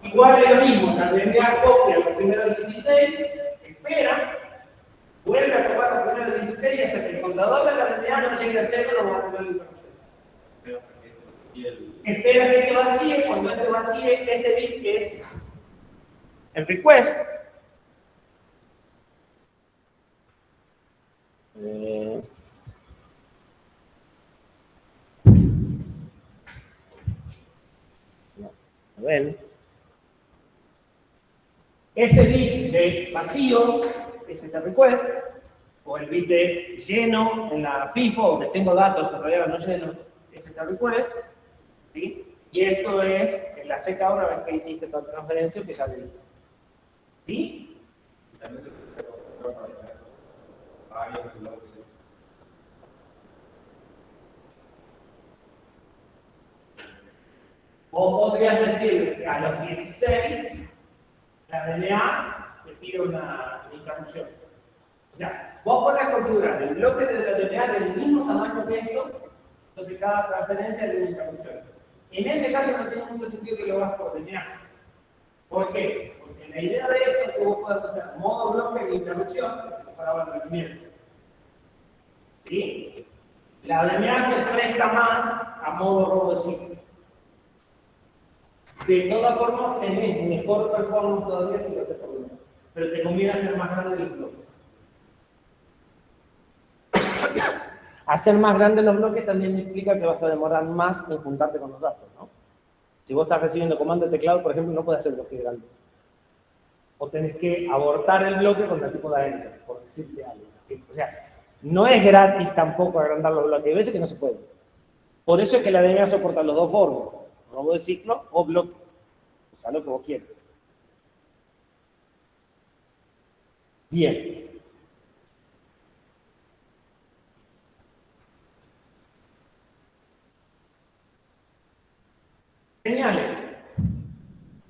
Igual es lo mismo, la DNA copia los primeros 16, espera, vuelve a tomar los primeros 16 hasta que el contador de la DNA no llegue a 0, no va a tener la información. Espera que te vacíe, cuando te vacíe ese bit que es el request. Ven. Ese bit de vacío es el request, o el bit de lleno en la FIFO, donde tengo datos en realidad no lleno, es el request, ¿sí? Y esto es la seca una vez que hiciste tu transferencia que ya le diste. ¿Sí? O podrías decir que a los 16 la DNA te pide una interrupción. O sea, vos podés configurar el bloque de la DNA del mismo tamaño que esto, entonces cada transferencia es de una interrupción. En ese caso no tiene mucho sentido que lo hagas por DNA. ¿Por qué? Porque la idea de esto es que vos puedas hacer modo bloque de interrupción para el rendimiento. ¿Sí? La DMA se presta más a modo robo de ciclo. De todas formas, tenés mejor performance todavía si lo haces por bloque. Pero te conviene hacer más grandes los bloques. Hacer más grandes los bloques también implica que vas a demorar más en juntarte con los datos, ¿no? Si vos estás recibiendo comando de teclado, por ejemplo, no puedes hacer bloque grande. O tenés que abortar el bloque con el tipo de enter, por decirte algo. O sea, no es gratis tampoco agrandar los bloques. Hay veces que no se puede. Por eso es que la DMA soporta los dos formas. Robo de ciclo o bloque. O sea, lo que vos quieras. Bien. Señales.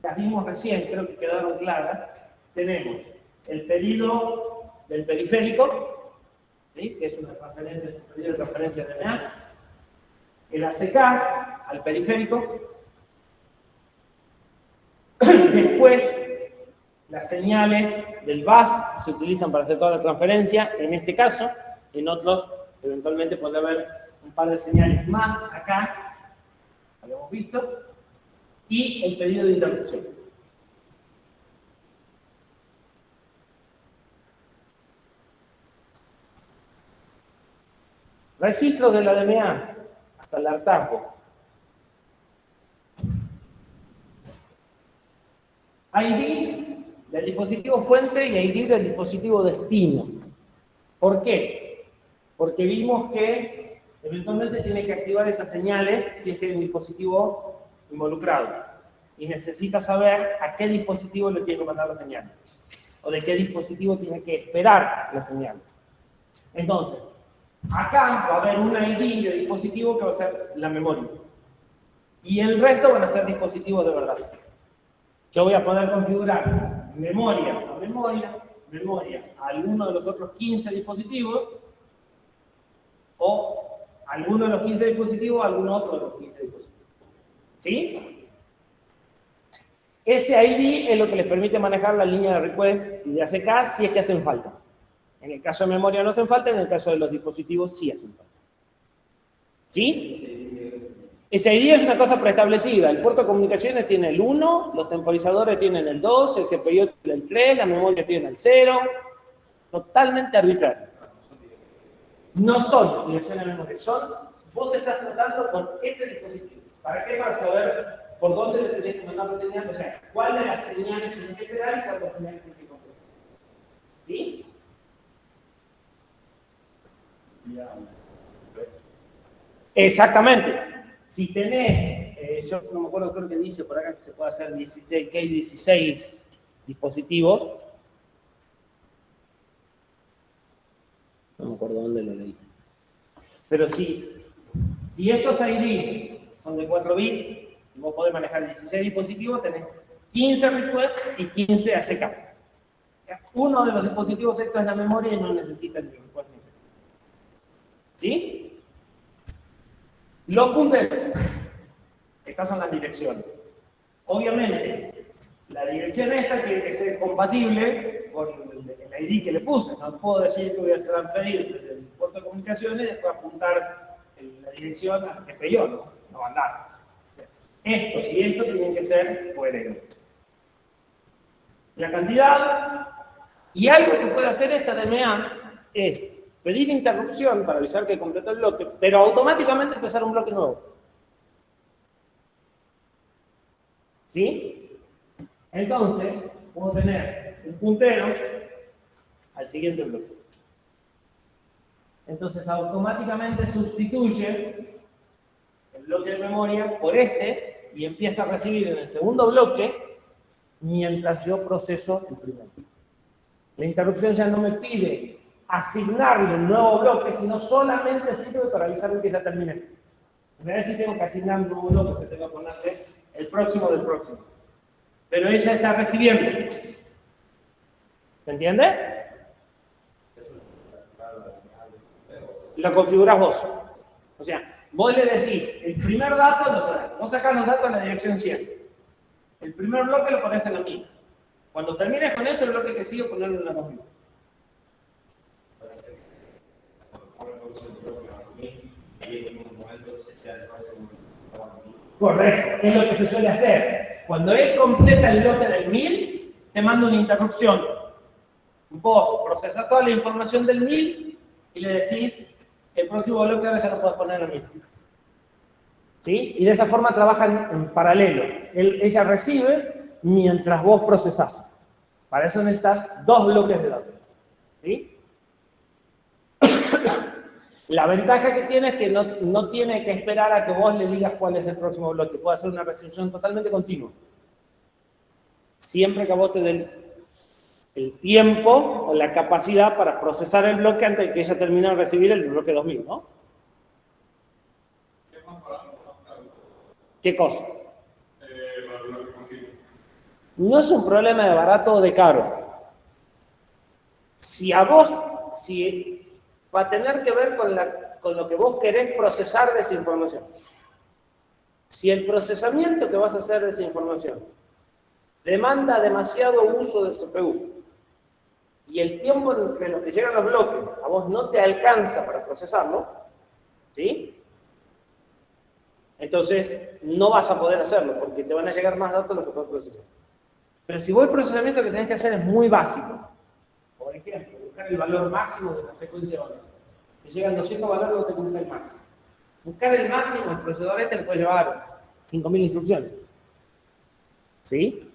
Las vimos recién, creo que quedaron claras. Tenemos el pedido del periférico, ¿sí? Que es una transferencia, un pedido de transferencia de DMA. El ACK al periférico. Después, las señales del bus se utilizan para hacer toda la transferencia, en este caso. En otros, eventualmente puede haber un par de señales más acá, habíamos visto, y el pedido de interrupción. Registros de la DMA hasta el hartazgo. ID del dispositivo fuente y ID del dispositivo destino. ¿Por qué? Porque vimos que eventualmente tiene que activar esas señales si es que hay un dispositivo involucrado. Y necesita saber a qué dispositivo le tiene que mandar la señal. O de qué dispositivo tiene que esperar las señales. Entonces, acá va a haber un ID de dispositivo que va a ser la memoria. Y el resto van a ser dispositivos de verdad. Yo voy a poder configurar memoria a memoria a alguno de los otros 15 dispositivos, o alguno de los 15 dispositivos a algún otro de los 15 dispositivos. ¿Sí? Ese ID es lo que les permite manejar la línea de request y de ACK si es que hacen falta. En el caso de memoria no hacen falta, en el caso de los dispositivos sí hacen falta. ¿Sí? Ese ID es una cosa preestablecida. El puerto de comunicaciones tiene el 1, los temporizadores tienen el 2, el GPIO tiene el 3, la memoria tiene el 0. Totalmente arbitrario. No son direcciones de memoria, son, vos estás tratando con este dispositivo. ¿Para qué? Para saber por dónde le tenés que mandar la señal, o sea, cuál de las señales tienes que esperar y cuál de las señales tienes que comprar. ¿Sí? Exactamente. Si tenés, yo no me acuerdo, creo que dice por acá que se puede hacer 16, que hay 16 dispositivos. No me acuerdo dónde lo leí. Pero si estos ID son de 4 bits, y vos podés manejar 16 dispositivos, tenés 15 requests y 15 ACK. Uno de los dispositivos estos es la memoria y no necesita ni request ni ACK. ¿Sí? Los punteros. Estas son las direcciones. Obviamente, la dirección esta tiene que ser compatible con el ID que le puse. No puedo decir que voy a transferir desde el puerto de comunicaciones y después apuntar la dirección al GPIO, no va a andar. Esto y esto tienen que ser coherentes. La cantidad, y algo que puede hacer esta DMA es pedir interrupción para avisar que completó el bloque, pero automáticamente empezar un bloque nuevo. ¿Sí? Entonces, puedo tener un puntero al siguiente bloque. Entonces, automáticamente sustituye el bloque de memoria por este y empieza a recibir en el segundo bloque mientras yo proceso el primero. La interrupción ya no me pide asignarle un nuevo bloque, sino solamente sirve para avisarme que ya terminé. En vez de si tengo que asignar un nuevo bloque, se tengo que ponerle el próximo del próximo. Pero ella está recibiendo. ¿Se entiende? Lo configurás vos. O sea, vos le decís, el primer dato, vos sacás los datos a la dirección 100. El primer bloque lo pones en la 1000. Cuando termines con eso, el bloque que sigue, ponerlo en la 2000. Correcto, es lo que se suele hacer. Cuando él completa el bloque del 1000, te manda una interrupción. Vos procesás toda la información del 1000 y le decís, el próximo bloque ahora ya lo puedes poner en el 1000. ¿Sí? Y de esa forma trabajan en paralelo. Ella recibe mientras vos procesás. Para eso necesitas 2 bloques de datos. ¿Sí? La ventaja que tiene es que no tiene que esperar a que vos le digas cuál es el próximo bloque. Puede hacer una recepción totalmente continua. Siempre que vos te den el tiempo o la capacidad para procesar el bloque antes de que ella termine de recibir el bloque 2000, ¿no? ¿Qué cosa? No es un problema de barato o de caro. Si va a tener que ver con lo que vos querés procesar de esa información. Si el procesamiento que vas a hacer de esa información demanda demasiado uso de CPU y el tiempo entre los que llegan los bloques a vos no te alcanza para procesarlo, ¿sí? Entonces no vas a poder hacerlo porque te van a llegar más datos de lo que puedes procesar. Pero si vos el procesamiento que tenés que hacer es muy básico, por ejemplo, buscar el valor máximo de la secuencia de valores. Te llegan 200 valores, vos te buscas el máximo. Buscar el máximo, el procesador le puede llevar 5.000 instrucciones. ¿Sí?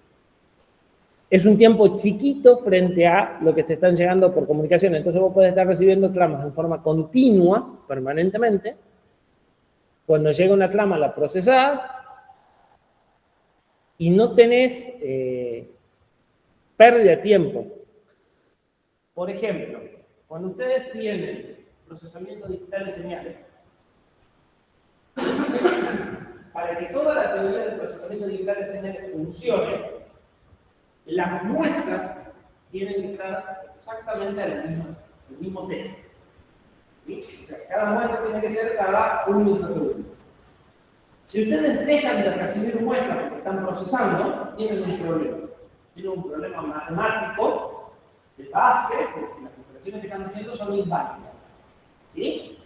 Es un tiempo chiquito frente a lo que te están llegando por comunicación. Entonces vos podés estar recibiendo tramas en forma continua, permanentemente. Cuando llega una trama la procesás y no tenés pérdida de tiempo. Por ejemplo, cuando ustedes tienen procesamiento digital de señales, para que toda la teoría del procesamiento digital de señales funcione, las muestras tienen que estar exactamente al mismo tema. ¿Sí? O sea, cada muestra tiene que ser cada 1 microsegundo. Si ustedes dejan de recibir muestras porque están procesando, tienen un problema. Tienen un problema matemático de base, porque las operaciones que están haciendo son inválidas. ¿Sí?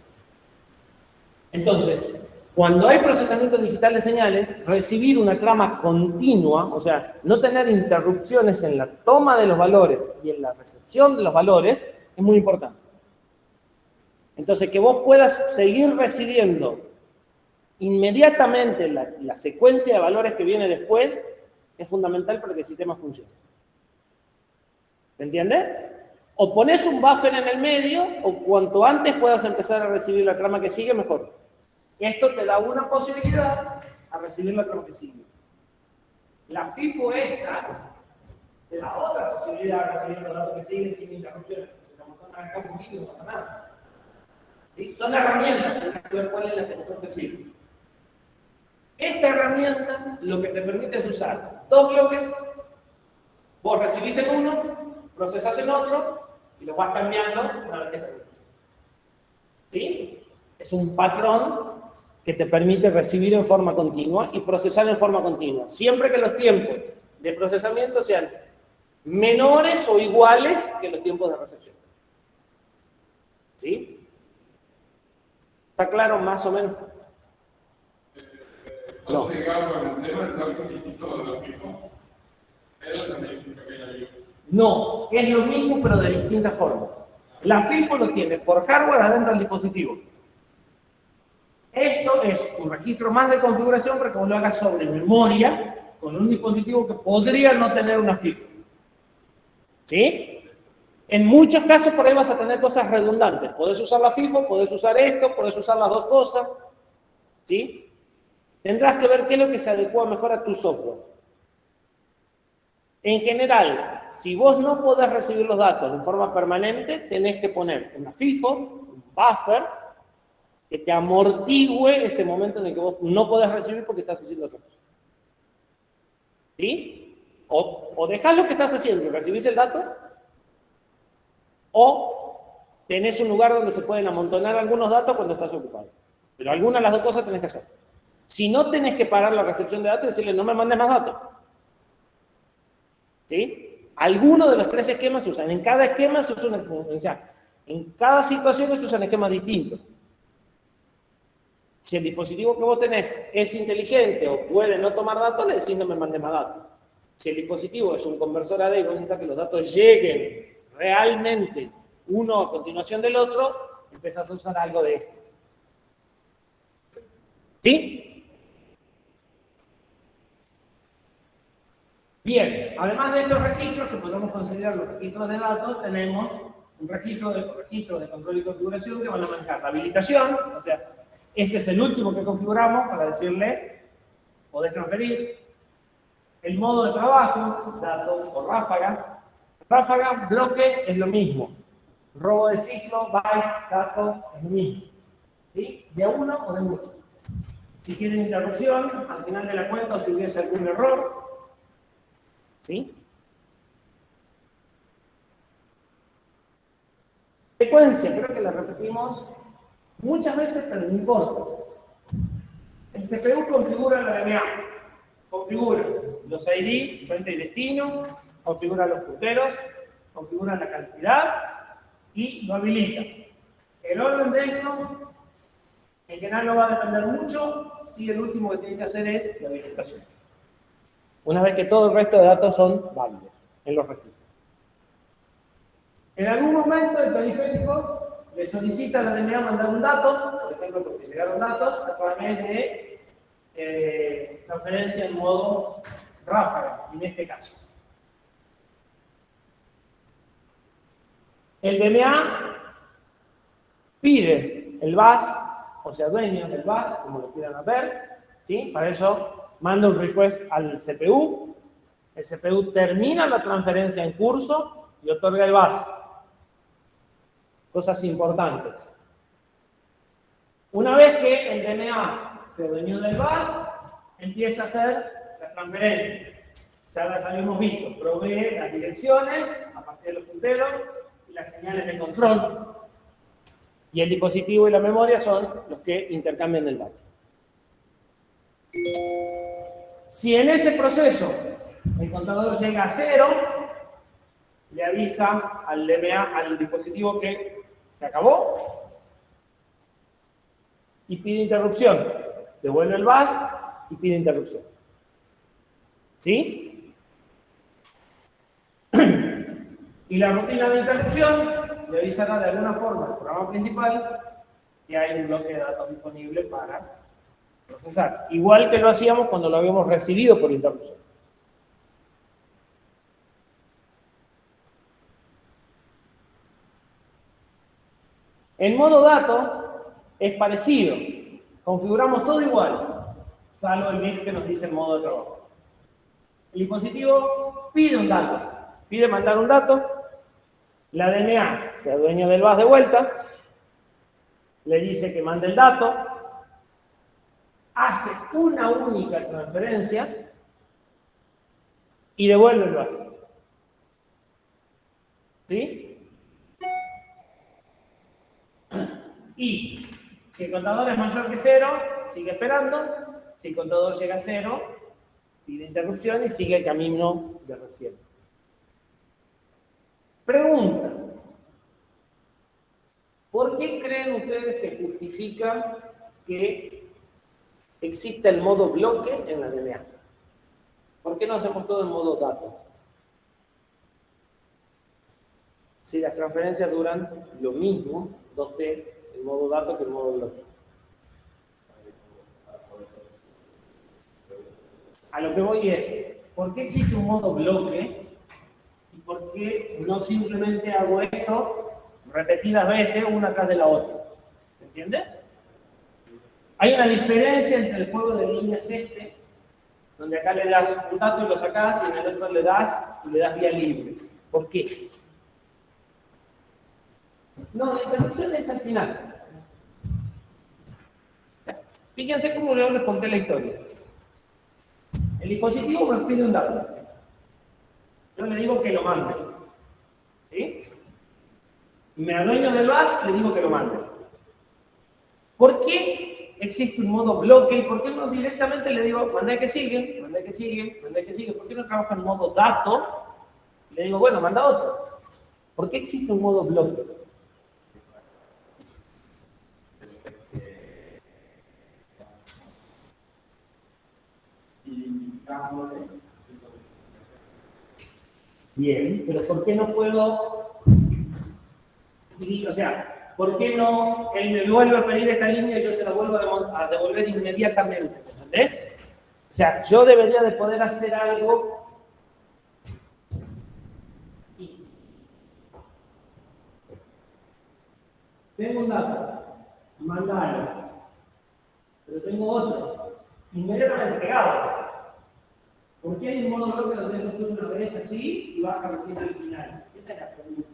Entonces, cuando hay procesamiento digital de señales, recibir una trama continua, o sea, no tener interrupciones en la toma de los valores y en la recepción de los valores, es muy importante. Entonces, que vos puedas seguir recibiendo inmediatamente la secuencia de valores que viene después, es fundamental para que el sistema funcione. ¿Se entiende? O pones un buffer en el medio, o cuanto antes puedas empezar a recibir la trama que sigue, mejor. Esto te da una posibilidad a recibir la trama que sigue. La FIFO esta te da otra posibilidad a recibir los datos que siguen sin interrupciones. Se te amontonan acá un poquito y no pasa nada. ¿Sí? Son herramientas, tienes que ver cuál es la que mejor te sirve. Esta herramienta lo que te permite es usar 2 bloques, vos recibís en uno, procesás en otro y lo vas cambiando una vez que terminas. ¿Sí? Es un patrón que te permite recibir en forma continua y procesar en forma continua, siempre que los tiempos de procesamiento sean menores o iguales que los tiempos de recepción. ¿Sí? ¿Está claro más o menos? No. No, es lo mismo pero de distinta forma. La FIFO lo tiene por hardware adentro del dispositivo. Esto es un registro más de configuración para que vos lo hagas sobre memoria con un dispositivo que podría no tener una FIFO. ¿Sí? En muchos casos por ahí vas a tener cosas redundantes. Podés usar la FIFO, podés usar esto, podés usar las dos cosas. ¿Sí? Tendrás que ver qué es lo que se adecua mejor a tu software. En general, si vos no podés recibir los datos de forma permanente, tenés que poner una FIFO, un buffer, que te amortigüe ese momento en el que vos no podés recibir porque estás haciendo otra cosa. ¿Sí? O dejás lo que estás haciendo y recibís el dato, o tenés un lugar donde se pueden amontonar algunos datos cuando estás ocupado. Pero alguna de las dos cosas tenés que hacer. Si no tenés que parar la recepción de datos y decirle, no me mandes más datos. ¿Sí? Algunos de los 3 esquemas se usan. En cada esquema se usa en cada situación se usan esquemas distintos. Si el dispositivo que vos tenés es inteligente o puede no tomar datos, le decís no me mandes más datos. Si el dispositivo es un conversor AD y vos necesitas que los datos lleguen realmente uno a continuación del otro, empezás a usar algo de esto. ¿Sí? Bien, además de estos registros, que podemos considerar los registros de datos, tenemos un registro de control y configuración que van a manejar la habilitación, o sea, este es el último que configuramos para decirle, podés transferir. El modo de trabajo, datos o ráfaga. Ráfaga, bloque, es lo mismo. Robo de ciclo, byte, dato, es lo mismo. ¿Sí? De uno o de muchos. Si quieren interrupción, al final de la cuenta o si hubiese algún error. ¿Sí? Secuencia, creo que la repetimos muchas veces, pero no importa. El CPU configura la DMA. Configura los ID, fuente y destino, configura los punteros, configura la cantidad y lo habilita. El orden de esto, en general no va a depender mucho, si el último que tiene que hacer es la habilitación. Una vez que todo el resto de datos son válidos en los registros. En algún momento el periférico le solicita a la DMA mandar un dato, por ejemplo, porque llegaron datos a través de transferencia en modo ráfaga, en este caso. El DMA pide el bus, o sea, dueño del bus, como lo quieran ver, ¿sí? Para eso manda un request al CPU, el CPU termina la transferencia en curso y otorga el bus. Cosas importantes. Una vez que el DMA se adueñó del bus, empieza a hacer las transferencias. Ya las habíamos visto, provee las direcciones a partir de los punteros y las señales de control. Y el dispositivo y la memoria son los que intercambian el dato. Si en ese proceso el contador llega a 0, le avisa al DMA, al dispositivo que se acabó y pide interrupción. Devuelve el bus y pide interrupción. ¿Sí? Y la rutina de interrupción le avisará de alguna forma al programa principal que hay un bloque de datos disponible para procesar. Igual que lo hacíamos cuando lo habíamos recibido por interrupción. En modo dato es parecido. Configuramos todo igual, salvo el bit que nos dice el modo de trabajo. El dispositivo pide un dato, pide mandar un dato, la DMA se adueña del bus de vuelta, le dice que mande el dato, hace una única transferencia y devuelve el bus. ¿Sí? Y si el contador es mayor que 0, sigue esperando. Si el contador llega a 0, pide interrupción y sigue el camino de recién. Pregunta. ¿Por qué creen ustedes que justifica que exista el modo bloque en la DMA? ¿Por qué no hacemos todo en modo dato? Si las transferencias duran lo mismo, 2T, el modo dato que el modo bloque. A lo que voy es, ¿por qué existe un modo bloque? ¿Y por qué no simplemente hago esto repetidas veces, una tras de la otra? ¿Entiendes? Hay una diferencia entre el juego de líneas donde acá le das un dato y lo sacás, y en el otro le das vía libre. ¿Por qué? No, la interrupción es al final. Fíjense cómo yo les conté la historia. El dispositivo me pide un dato. Yo le digo que lo mande. ¿Sí? Me adueño del bus, le digo que lo mande. ¿Por qué existe un modo bloque? ¿Y por qué no directamente le digo, mandé que sigue, mandé que sigue, mandé que sigue? ¿Por qué no trabajo en modo dato Le digo, bueno, manda otro. ¿Por qué existe un modo bloque? Bien, pero ¿por qué no puedo? O sea, ¿por qué no él me vuelve a pedir esta línea y yo se la vuelvo a devolver inmediatamente? ¿Entendés? O sea, yo debería de poder hacer algo. Tengo un dato, mandalo, pero tengo otro, inmediatamente pegado. ¿Por qué hay un modo bloque donde esto sube una vez así y baja recién al final? Esa es la pregunta.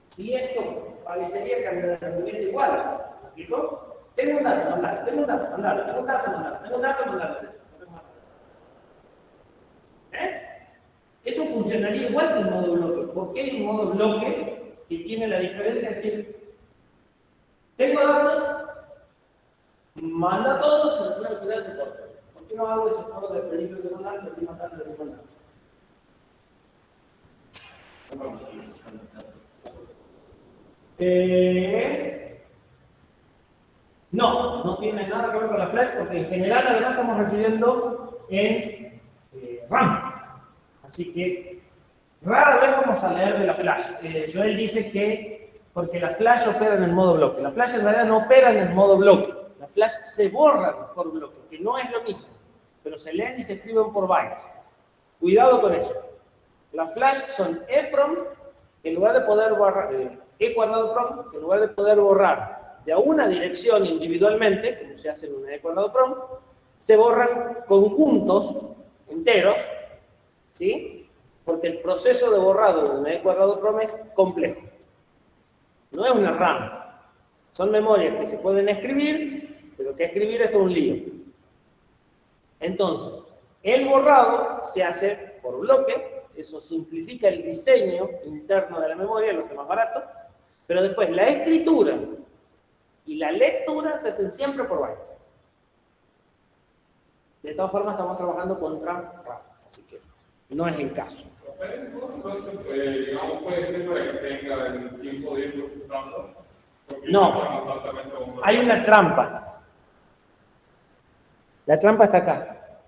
Si esto parecería que anduviese igual, ¿me explico? Tengo un dato, mandalo, tengo un dato, mandalo, tengo un dato, mandalo, tengo un dato, mandalo. Eso funcionaría igual que un modo bloque. ¿Por qué hay un modo bloque que tiene la diferencia de decir, tengo datos, manda todos y recién al final se corta? ¿Por qué no hago ese modo de peligro de mandar y estoy matando de mandar? No tiene nada que ver con la flash, porque en general además estamos recibiendo en RAM. Así que rara vez vamos a leer de la flash. Joel dice que porque la flash opera en el modo bloque. La flash en realidad no opera en el modo bloque. La flash se borra por bloque, que no es lo mismo, pero se leen y se escriben por bytes. Cuidado con eso. Las flash son EPROM, en lugar de poder borrar, E cuadrado PROM, que en lugar de poder borrar de a una dirección individualmente, como se hace en una E cuadrado PROM, se borran conjuntos enteros, ¿sí? Porque el proceso de borrado de una E cuadrado PROM es complejo. No es una RAM. Son memorias que se pueden escribir, pero que escribir es todo un lío. Entonces, el borrado se hace por bloque, eso simplifica el diseño interno de la memoria, lo hace más barato, pero después la escritura y la lectura se hacen siempre por bytes. De todas formas, estamos trabajando contra RAM, así que no es el caso. Digamos, puede ser para que tenga el tiempo de ir procesando. No, hay una trampa. La trampa está acá.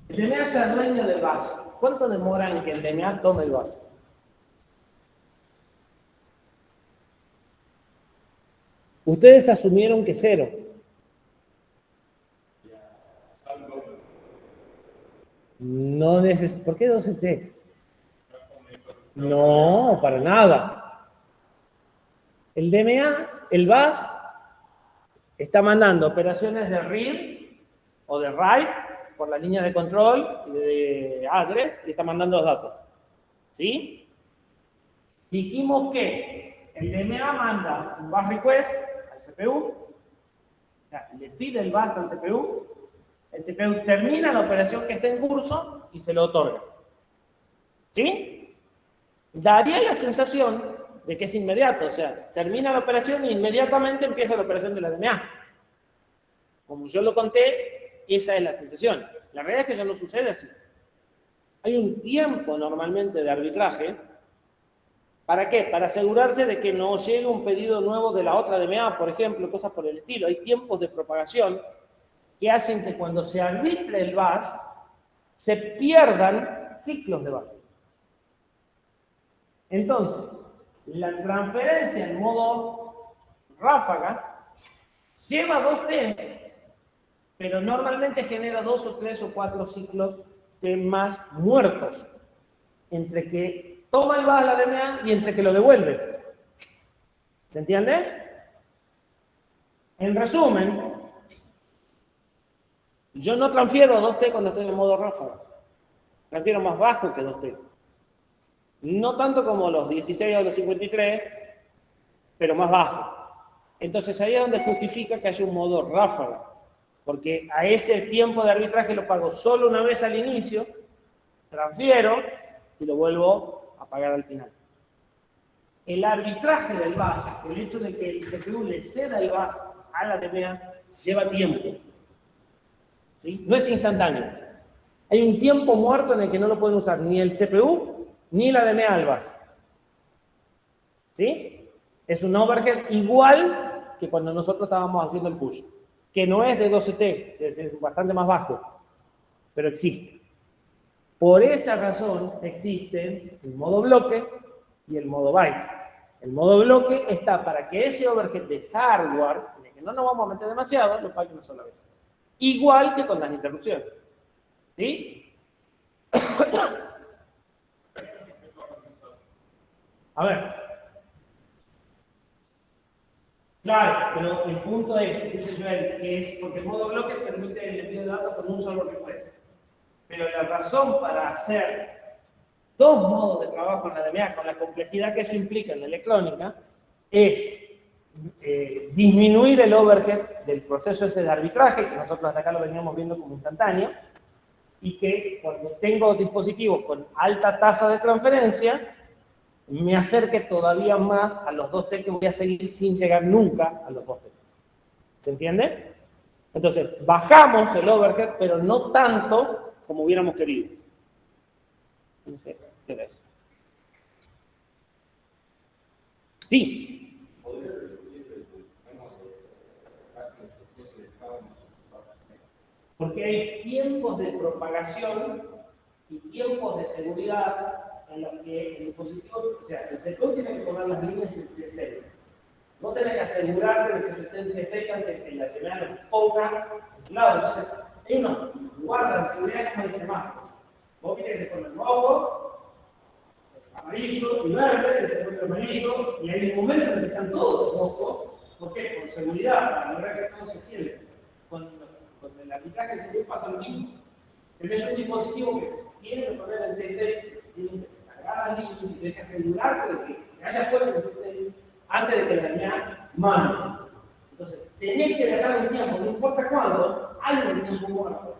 El DMA se adueña del bus. ¿Cuánto demora en que el DMA tome el bus? Ustedes asumieron que 0. No necesito. ¿Por qué 12T? No, para nada. El DMA, el bus, está mandando operaciones de read o de write por la línea de control y de address y está mandando los datos. ¿Sí? Dijimos que el DMA manda un bus request al CPU, o sea, le pide el bus al CPU, el CPU termina la operación que está en curso y se lo otorga. ¿Sí? Daría la sensación de que es inmediato, o sea, termina la operación e inmediatamente empieza la operación de la DMA. Como yo lo conté, esa es la sensación. La realidad es que eso no sucede así. Hay un tiempo normalmente de arbitraje. ¿Para qué? Para asegurarse de que no llegue un pedido nuevo de la otra DMA, por ejemplo, cosas por el estilo. Hay tiempos de propagación que hacen que cuando se arbitre el bus, se pierdan ciclos de bus. Entonces, la transferencia en modo ráfaga lleva 2T, pero normalmente genera 2 o 3 o 4 ciclos de más muertos entre que toma el bus la DMA y entre que lo devuelve. ¿Se entiende? En resumen, yo no transfiero 2T cuando estoy en modo ráfaga. Transfiero más bajo que 2T. No tanto como los 16 o los 53, pero más bajo. Entonces ahí es donde justifica que haya un modo ráfaga. Porque a ese tiempo de arbitraje lo pago solo una vez al inicio, transfiero y lo vuelvo a pagar al final. El arbitraje del bus, el hecho de que el CPU le ceda el bus a la DMA, lleva tiempo. ¿Sí? No es instantáneo. Hay un tiempo muerto en el que no lo pueden usar ni el CPU ni la DMA al base. ¿Sí? Es un overhead igual que cuando nosotros estábamos haciendo el push, que no es de 12T, es bastante más bajo, pero existe. Por esa razón existen el modo bloque y el modo byte. El modo bloque está para que ese overhead de hardware, en el que no nos vamos a meter demasiado, lo pague una sola vez. Igual que con las interrupciones. ¿Sí? A ver. Claro, pero el punto es, dice Joel, que es porque el modo bloque permite el envío de datos con un solo request. Pero la razón para hacer dos modos de trabajo en la DMA, con la complejidad que eso implica en la electrónica, es disminuir el overhead del proceso ese de arbitraje, que nosotros hasta acá lo veníamos viendo como instantáneo, y que cuando tengo dispositivos con alta tasa de transferencia, me acerque todavía más a los 2T que voy a seguir sin llegar nunca a los 2T. ¿Se entiende? Entonces, bajamos el overhead, pero no tanto como hubiéramos querido. No sé, ¿qué ves? Sí. Porque hay tiempos de propagación y tiempos de seguridad en los que el dispositivo, o sea, el sector tiene que poner las líneas estéticas. No tiene que asegurarte de que su estética estética antes de que la DMA lo ponga en su lado. Entonces, hay unos guardas de seguridad como el semáforo. Vos tienes que poner rojo, amarillo y verde, que te pone amarillo, y hay un momento en que están todos rojos. ¿Por qué? Por seguridad, para lograr que todo se cierre. Con el arbitraje se pasa lo mismo. Tenés un dispositivo que se tiene que poner en TT, que se tiene que cargar la línea y tienes que asegurarte de que se haya puesto en TT antes de que la DMA mande. Entonces, tenés que dejar un tiempo, no importa cuándo, hay un tiempo muerto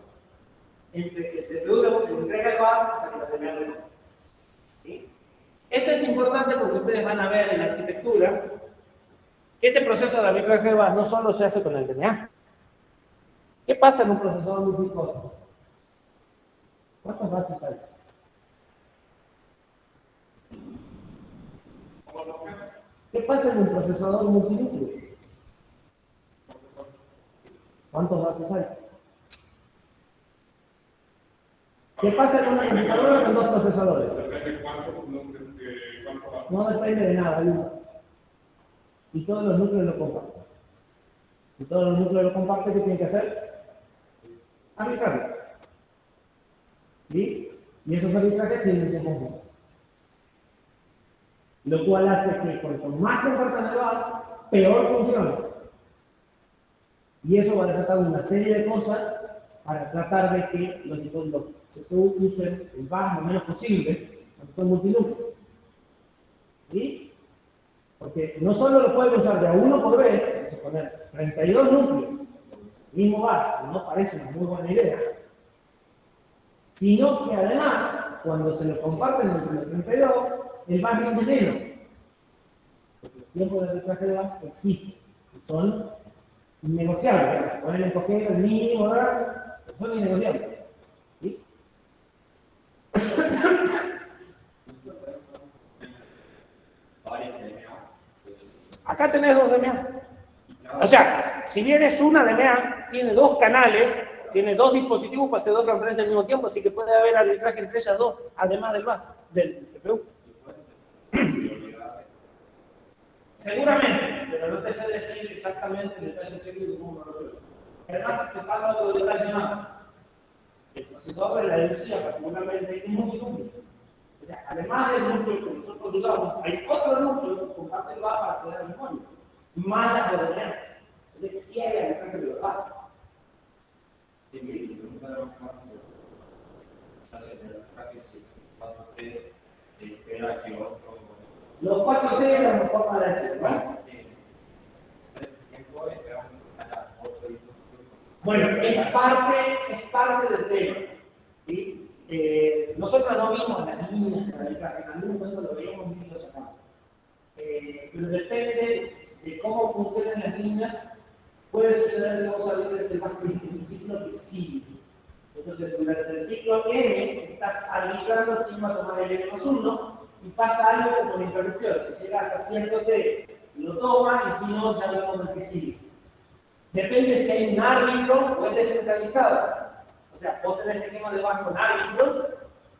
entre que se produce, entrega el bus hasta que la DMA lo mande. ¿Sí? Esto es importante porque ustedes van a ver en la arquitectura que este proceso de arbitraje de bus no solo se hace con el DMA. ¿Qué pasa en un procesador multicore? ¿Cuántas bases hay? ¿Qué pasa en un procesador multinúcleo? ¿Cuántas bases hay? ¿Qué pasa en una computadora con dos procesadores? Depende cuánto No depende de nada, hay uno. Y todos los núcleos lo comparten. Si todos los núcleos lo comparten, ¿qué tienen que hacer? Arbitraje. ¿Sí? Y esos arbitrajes tienen que conjunto. Lo cual hace que cuanto más compartan el bus, peor funciona. Y eso va a desatar una serie de cosas para tratar de que los CPU usen el bus lo menos posible cuando son multinúcleos. ¿Sí? Porque no solo lo pueden usar de a uno por vez, es poner 32 núcleos, mismo bus, no parece una muy buena idea, sino que además, cuando se lo comparten entre los 32, el bus rinde menos. Porque los tiempos de arbitraje de bus existen, y son innegociables. Pueden escoger el mínimo, ¿verdad? Son innegociables. ¿Sí? Acá tenés dos DMA. O sea, si bien es una DMA, tiene dos canales, tiene dos dispositivos para hacer dos transferencias al mismo tiempo, así que puede haber arbitraje entre ellas dos, además del bus, del CPU. Seguramente, pero no te sé decir exactamente el detalle técnico cómo lo resuelve. Además, te falta otro detalle más. El procesador de la deducida, particularmente, es multinúcleo. O sea, además del núcleo que nosotros usamos, hay otro núcleo que comparte el bus para acceder al memoria, más las de DMA. Es decir, sí hay arbitraje de verdad. Los 4T es la mejor forma de decirlo, ¿vale? Bueno, es parte del tema. ¿Sí? Nosotros no vimos las líneas de arbitraje, en algún momento lo veíamos y lo sacamos. Pero depende de cómo funcionan las líneas, puede suceder que vos habilites el más el ciclo que sigue. Entonces, durante el ciclo N, estás arbitrando quién va a tomar el N+1 y pasa algo como la interrupción. Si llega hasta cierto T, lo toma y si no, ya lo toma el que sigue. Depende si hay un árbitro o es descentralizado. O sea, vos tenés esquema de base con árbitros,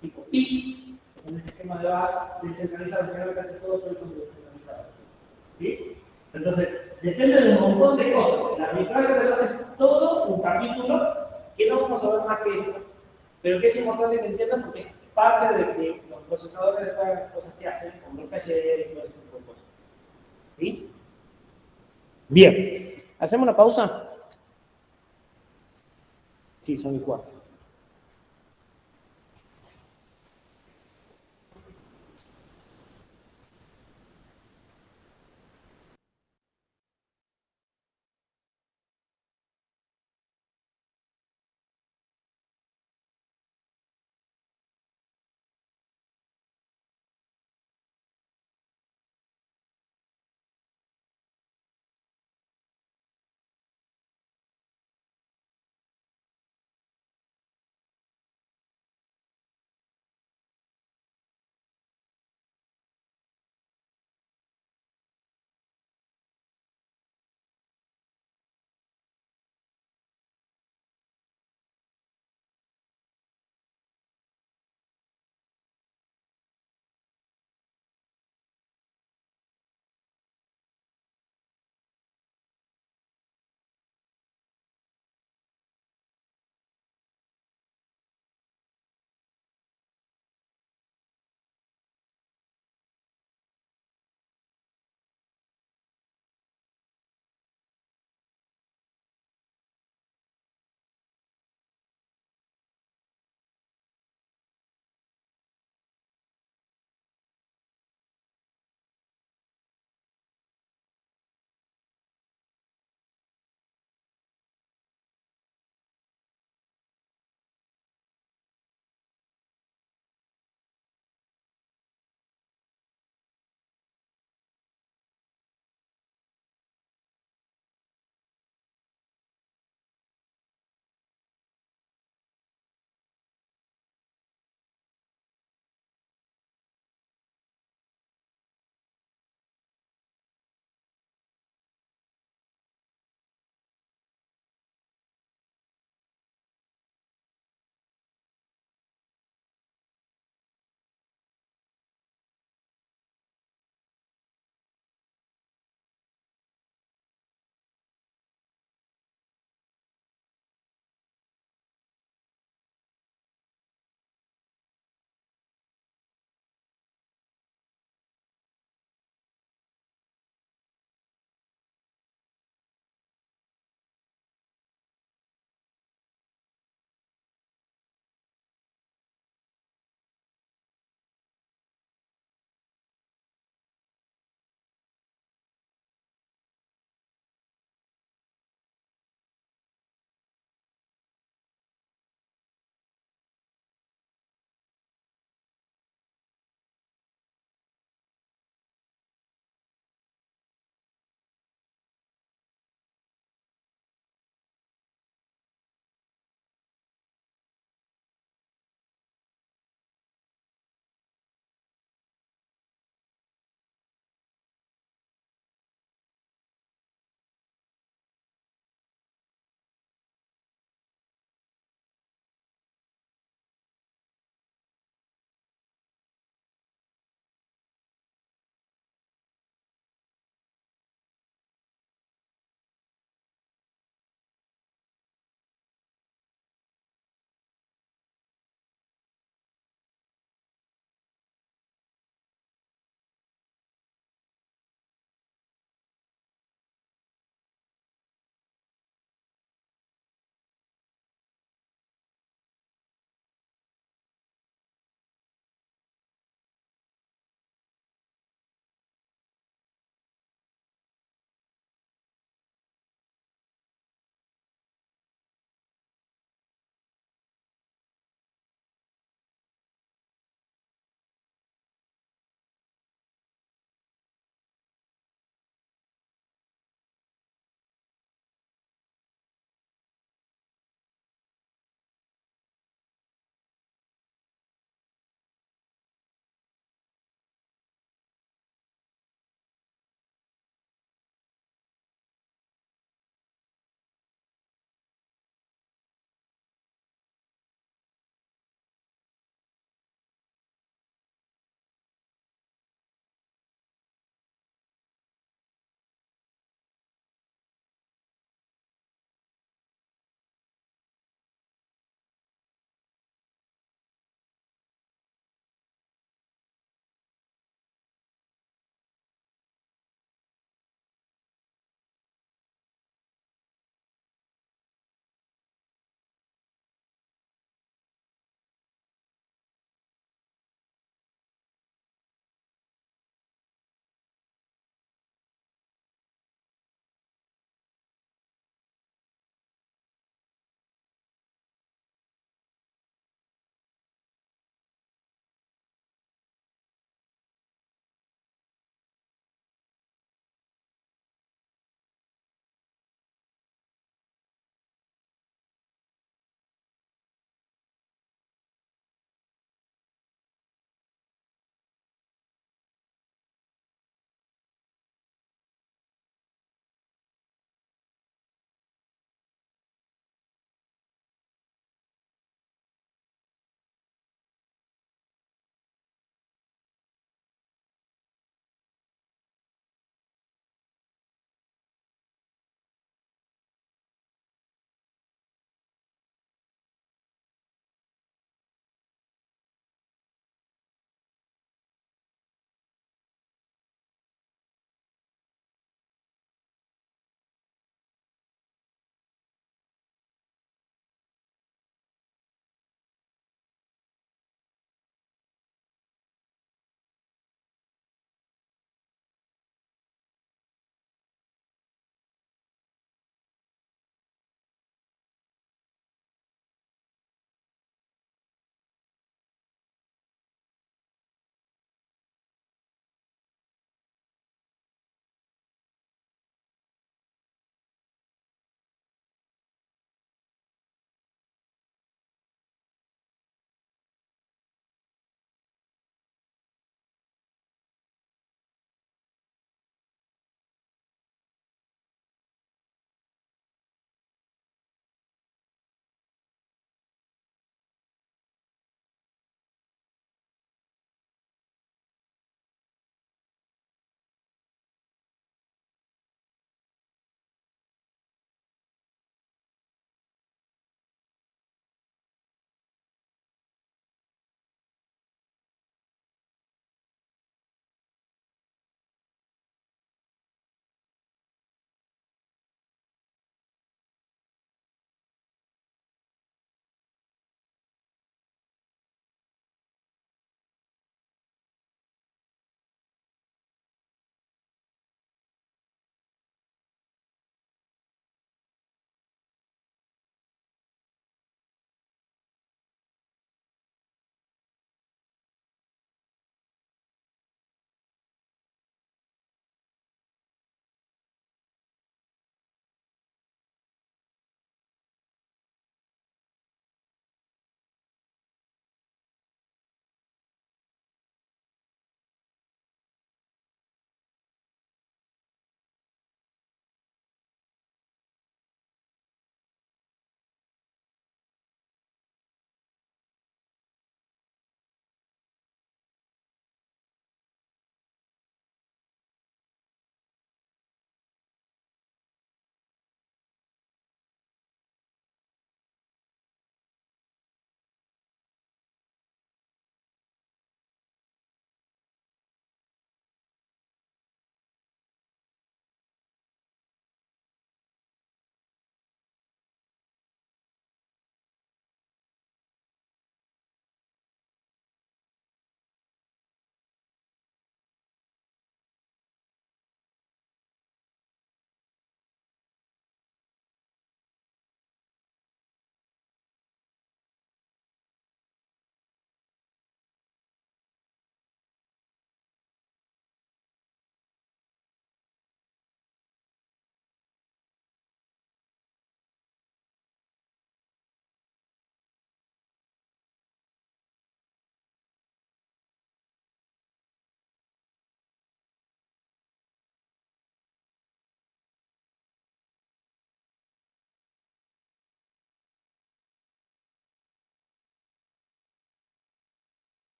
tipo PIC, tenés esquema de base descentralizado, que casi todos son descentralizados. ¿Sí? Entonces, depende de un montón de cosas. El arbitraje te lo hace todo un capítulo que no vamos a ver más que esto, pero que es importante que entiendan porque es parte de que los procesadores de todas las cosas que hacen, como los PCD y todo ese tipo de cosas. ¿Sí? Bien, ¿hacemos una pausa? Sí, son y cuarto.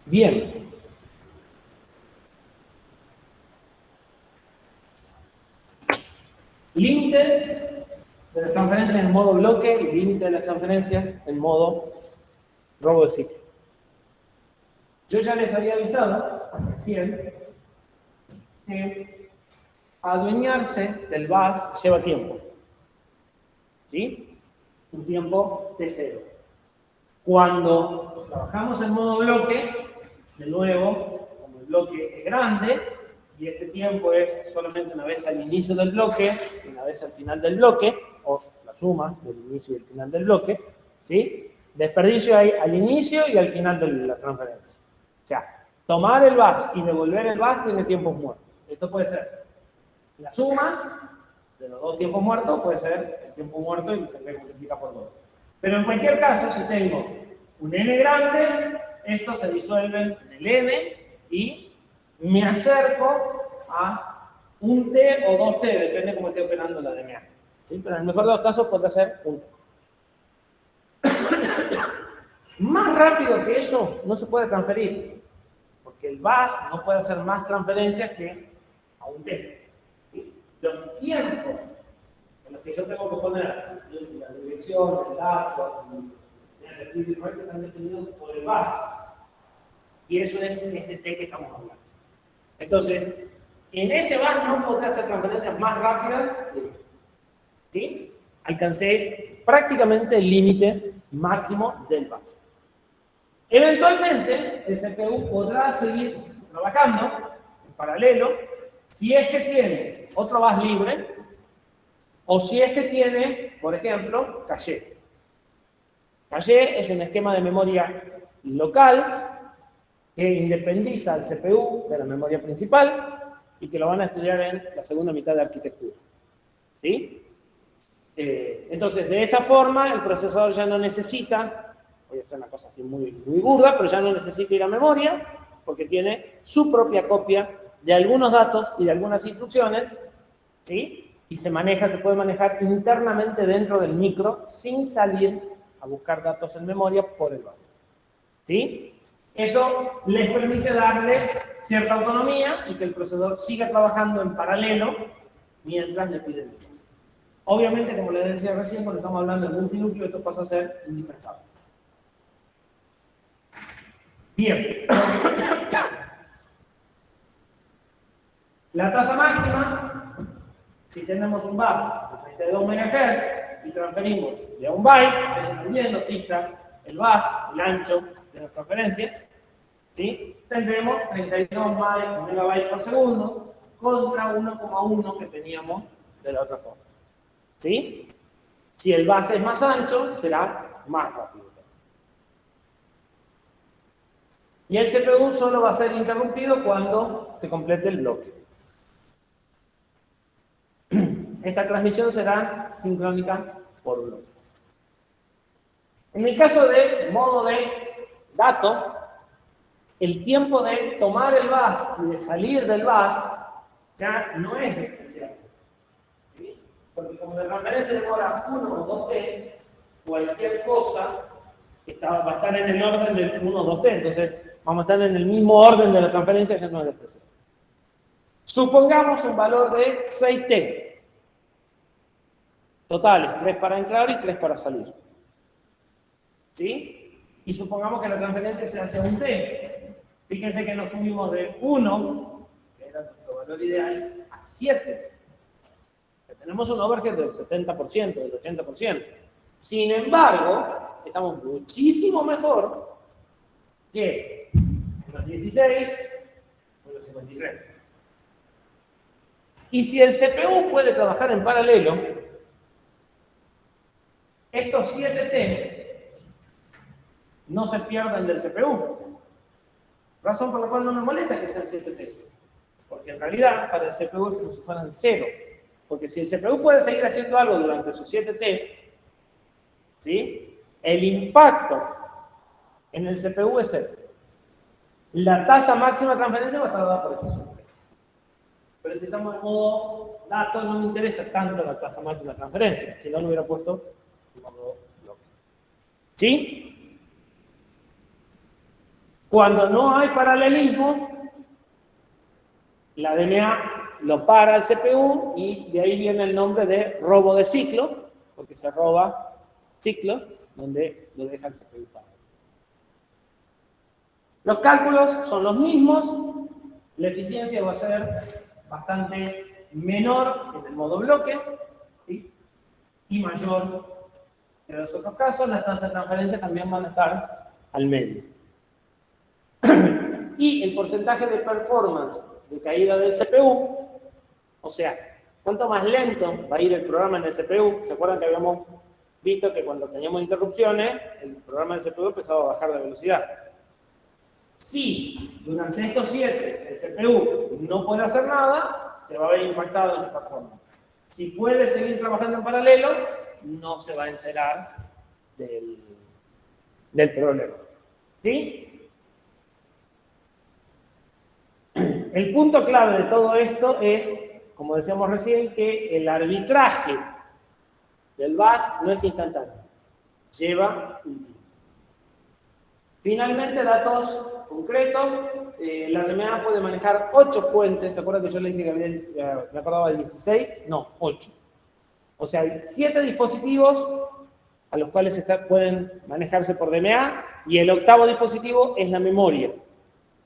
Bien. Límites de las transferencias en modo bloque y límites de las transferencias en modo robo de ciclo. Yo ya les había avisado recién que adueñarse del VAS lleva tiempo. ¿Sí? Un tiempo T0. Cuando trabajamos en modo bloque, de nuevo, como el bloque es grande, y este tiempo es solamente una vez al inicio del bloque y una vez al final del bloque, o la suma del inicio y el final del bloque, ¿sí? Desperdicio hay al inicio y al final de la transferencia. O sea, tomar el VAS y devolver el VAS tiene tiempos muertos. Esto puede ser la suma de los dos tiempos muertos, puede ser el tiempo muerto y tendré que multiplicar por 2. Pero en cualquier caso, si tengo un n grande, esto se disuelve en el n y me acerco a un t o 2t, depende cómo esté operando la DMA. ¿Sí? Pero en el mejor de los casos puede ser un t. Más rápido que eso no se puede transferir, porque el VAS no puede hacer más transferencias que a un t. ¿Sí? Los tiempos en los que yo tengo que poner la dirección, el dato, el requisito están definidos por el VAS. Y eso es este t que estamos hablando. Entonces, en ese VAS no podré hacer transferencias más rápidas. ¿Sí? Alcancé prácticamente el límite máximo del VAS. Eventualmente, el CPU podrá seguir trabajando en paralelo si es que tiene otro VAS libre o si es que tiene, por ejemplo, caché. Caché es un esquema de memoria local que independiza al CPU de la memoria principal y que lo van a estudiar en la segunda mitad de arquitectura. ¿Sí? Entonces, de esa forma, el procesador ya no necesita, voy a hacer una cosa así muy burda, pero ya no necesita ir a memoria, porque tiene su propia copia de algunos datos y de algunas instrucciones, ¿sí? Y se puede manejar internamente dentro del micro sin salir a buscar datos en memoria por el VAS. ¿Sí? Eso les permite darle cierta autonomía y que el procesador siga trabajando en paralelo mientras le piden el VAS. Obviamente, como les decía recién, cuando estamos hablando de multinúcleo, esto pasa a ser indispensable. Bien. La tasa máxima, si tenemos un VAS de 32 MHz y transferimos de 1 byte, eso también nos fija el VAS, el ancho de las transferencias, ¿sí? Tendremos 32 megabytes por segundo contra 1,1 que teníamos de la otra forma. ¿Sí? Si el VAS es más ancho, será más rápido. Y el CPU solo va a ser interrumpido cuando se complete el bloque. Esta transmisión será sincrónica por bloques. En el caso de modo de dato, el tiempo de tomar el VAS y de salir del VAS ya no es especial. ¿Sí? Porque como la transferencia demora 1 o 2T, cualquier cosa va a estar en el orden del 1 o 2T. Entonces, vamos a estar en el mismo orden de la transferencia, ya no es especial. Supongamos un valor de 6T. Totales, 3 para entrar y 3 para salir. ¿Sí? Y supongamos que la transferencia se hace a un T. Fíjense que nos subimos de 1, que era nuestro valor ideal, a 7. Tenemos un overhead del 70%, del 80%. Sin embargo, estamos muchísimo mejor que en los 16 o los 53. Y si el CPU puede trabajar en paralelo, estos 7T no se pierden del CPU. Razón por la cual no me molesta que sean 7T. Porque en realidad, para el CPU es como si fueran 0. Porque si el CPU puede seguir haciendo algo durante sus 7T, ¿sí? El impacto en el CPU es 0. La tasa máxima de transferencia va a estar dada por estos 7T. Pero si estamos en modo dato, no me interesa tanto la tasa máxima de transferencia. Si no, lo hubiera puesto en modo bloque. ¿Sí? Cuando no hay paralelismo, la DMA lo para el CPU y de ahí viene el nombre de robo de ciclo, porque se roba ciclos donde lo deja el CPU parado. Los cálculos son los mismos, la eficiencia va a ser bastante menor en el modo bloque, ¿sí? Y mayor en los otros casos. Las tasas de transferencia también van a estar al medio. Y el porcentaje de performance de caída del CPU, o sea, cuánto más lento va a ir el programa en el CPU. ¿Se acuerdan que habíamos visto que cuando teníamos interrupciones, el programa del CPU empezaba a bajar de velocidad? Si durante estos 7 el CPU no puede hacer nada, se va a ver impactado en esa forma. Si puede seguir trabajando en paralelo, no se va a enterar del problema. ¿Sí? El punto clave de todo esto es, como decíamos recién, que el arbitraje del bus no es instantáneo. Lleva un tiempo. Finalmente, datos concretos. La DMA puede manejar 8 fuentes. ¿Se acuerdan que yo les dije que me acordaba de 16? No, 8. O sea, hay 7 dispositivos a los cuales pueden manejarse por DMA y el 8º dispositivo es la memoria.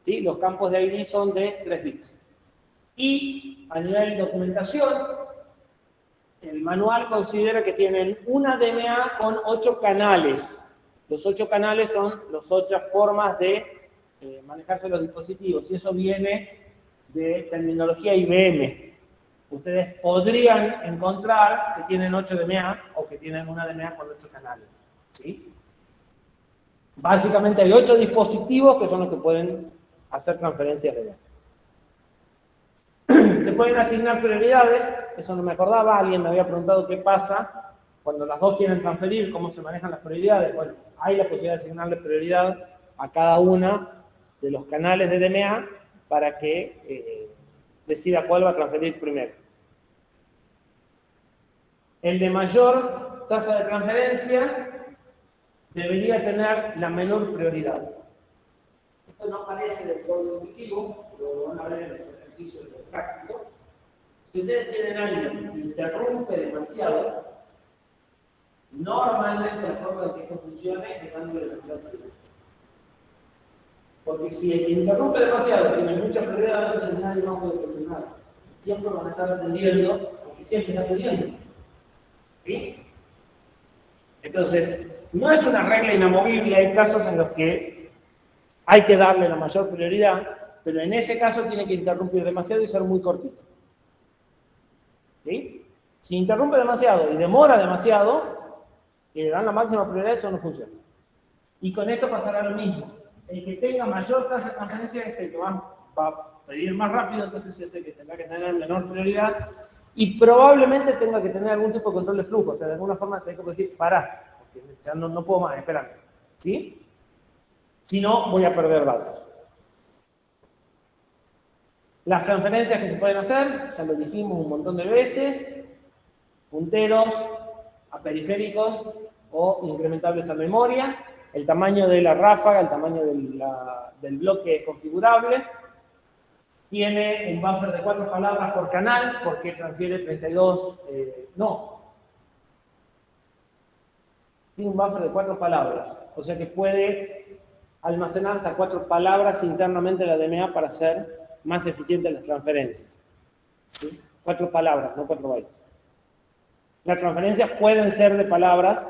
¿Sí? Los campos de ID son de 3 bits. Y a nivel de documentación, el manual considera que tienen una DMA con 8 canales. Los 8 canales son las 8 formas de manejarse los dispositivos, y eso viene de terminología IBM. Ustedes podrían encontrar que tienen 8 DMA o que tienen una DMA con 8 canales. ¿Sí? Básicamente hay 8 dispositivos que son los que pueden hacer transferencias de DMA. Se pueden asignar prioridades, eso no me acordaba, alguien me había preguntado qué pasa cuando las dos quieren transferir, cómo se manejan las prioridades. Bueno, hay la posibilidad de asignarle prioridad a cada una de los canales de DMA para que decida cuál va a transferir primero. El de mayor tasa de transferencia debería tener la menor prioridad. Esto no parece del todo intuitivo, lo van a ver en los ejercicios prácticos. Si ustedes tienen alguien que interrumpe demasiado, normalmente la forma de que esto funcione es dándole la prioridad. Porque si el que interrumpe demasiado tiene mucha prioridad, entonces nadie más puede terminar. Siempre van a estar atendiendo, porque siempre están atendiendo. ¿Sí? Entonces, no es una regla inamovible, hay casos en los que hay que darle la mayor prioridad, pero en ese caso tiene que interrumpir demasiado y ser muy cortito. ¿Sí? Si interrumpe demasiado y demora demasiado, y le dan la máxima prioridad, eso no funciona. Y con esto pasará lo mismo. El que tenga mayor tasa de transferencia es el que va a pedir más rápido, entonces es el que tendrá que tener menor prioridad y probablemente tenga que tener algún tipo de control de flujo, o sea, de alguna forma tengo que decir, pará, porque ya no puedo más, espérame, ¿sí? Si no, voy a perder datos. Las transferencias que se pueden hacer, ya lo dijimos un montón de veces, punteros a periféricos o incrementables a memoria. El tamaño de la ráfaga, el tamaño del bloque es configurable. Tiene un buffer de 4 palabras por canal, porque transfiere 32... Tiene un buffer de 4 palabras, o sea que puede almacenar hasta 4 palabras internamente la DMA para hacer más eficientes las transferencias. ¿Sí? 4 palabras, no 4 bytes. Las transferencias pueden ser de palabras,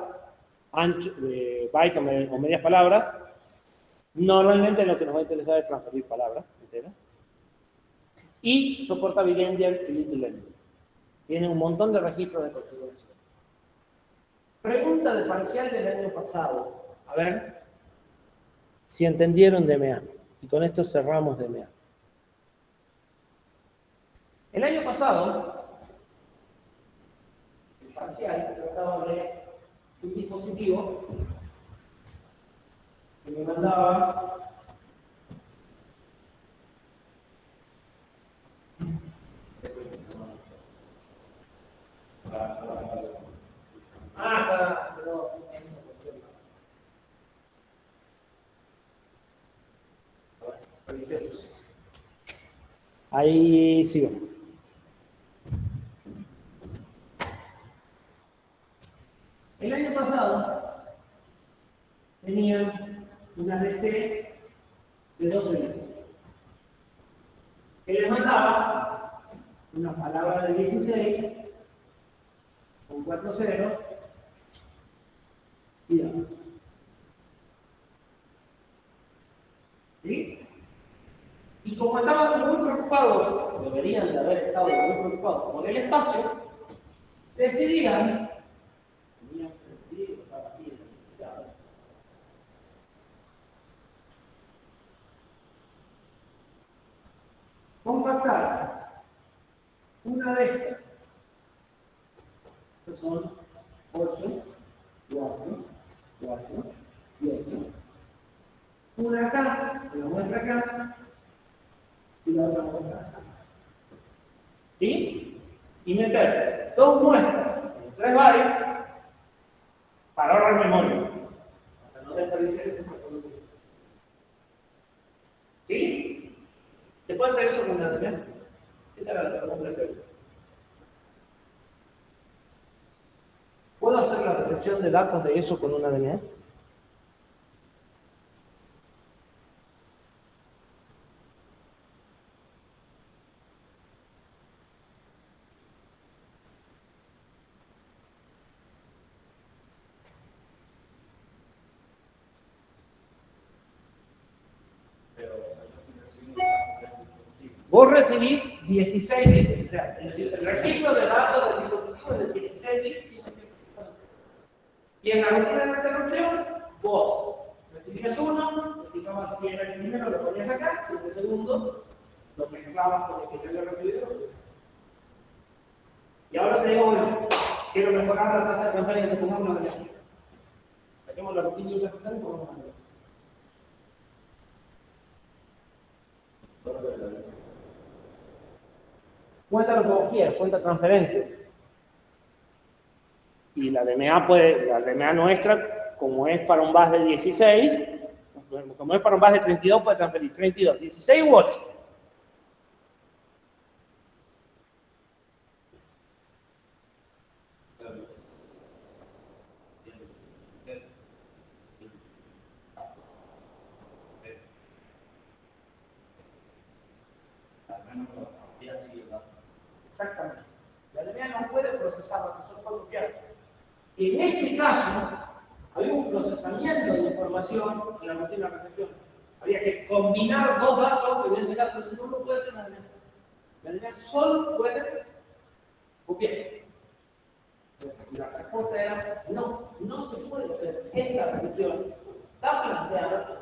de bytes o medias palabras. Normalmente lo que nos va a interesar es transferir palabras enteras. Y soporta Big Endian y Little Endian. Tiene un montón de registros de configuración. Pregunta de parcial del año pasado. A ver si entendieron DMA. Y con esto cerramos DMA. El año pasado, el parcial trataba de un dispositivo que me mandaba Gracias. Ahí sigo. El año pasado tenía una DC de 12 bits que le mandaba una palabra de 16 con 4 ceros y datos. ¿Sí? Y como estaban muy preocupados, deberían de haber estado muy preocupados por el espacio, decidían, tenían perdido, estaba así, compactar una de estas, que son 8, 4, 4 y 8. Una acá, la muestra acá, y la otra muestra acá. ¿Sí? Y meter dos muestras en 3 bytes para ahorrar memoria. Para no desperdiciar el tiempo. ¿Sí? ¿Te puede hacer eso con una ADN? Esa era la pregunta que había. ¿Puedo hacer la recepción de datos de eso con una ADN? Vos recibís 16 bits, o sea, el registro de datos del dispositivo es de 16 bits y en la rutina de interrupción, vos recibías uno, explicabas si era el primero, lo ponías acá, si era el segundo, lo mezclabas con el que ya había recibido. Y ahora te digo, bueno, quiero mejorar la tasa de transferencia, pongamos una de saquemos la rutina de interrupción y pongamos una de Cuenta lo que vos quieras, cuenta transferencias. Y la DMA nuestra, como es para un bus de 16, como es para un bus de 32, puede transferir 32, 16 u 8. Exactamente. La DMA no puede procesar lo que solo puede copiar. En este caso, había un procesamiento de información en la rutina de recepción. Había que combinar dos datos que vienen de datos, entonces no puede ser una DMA. La DMA solo puede copiar. Y la respuesta era, no se puede hacer esta recepción. Está planteada.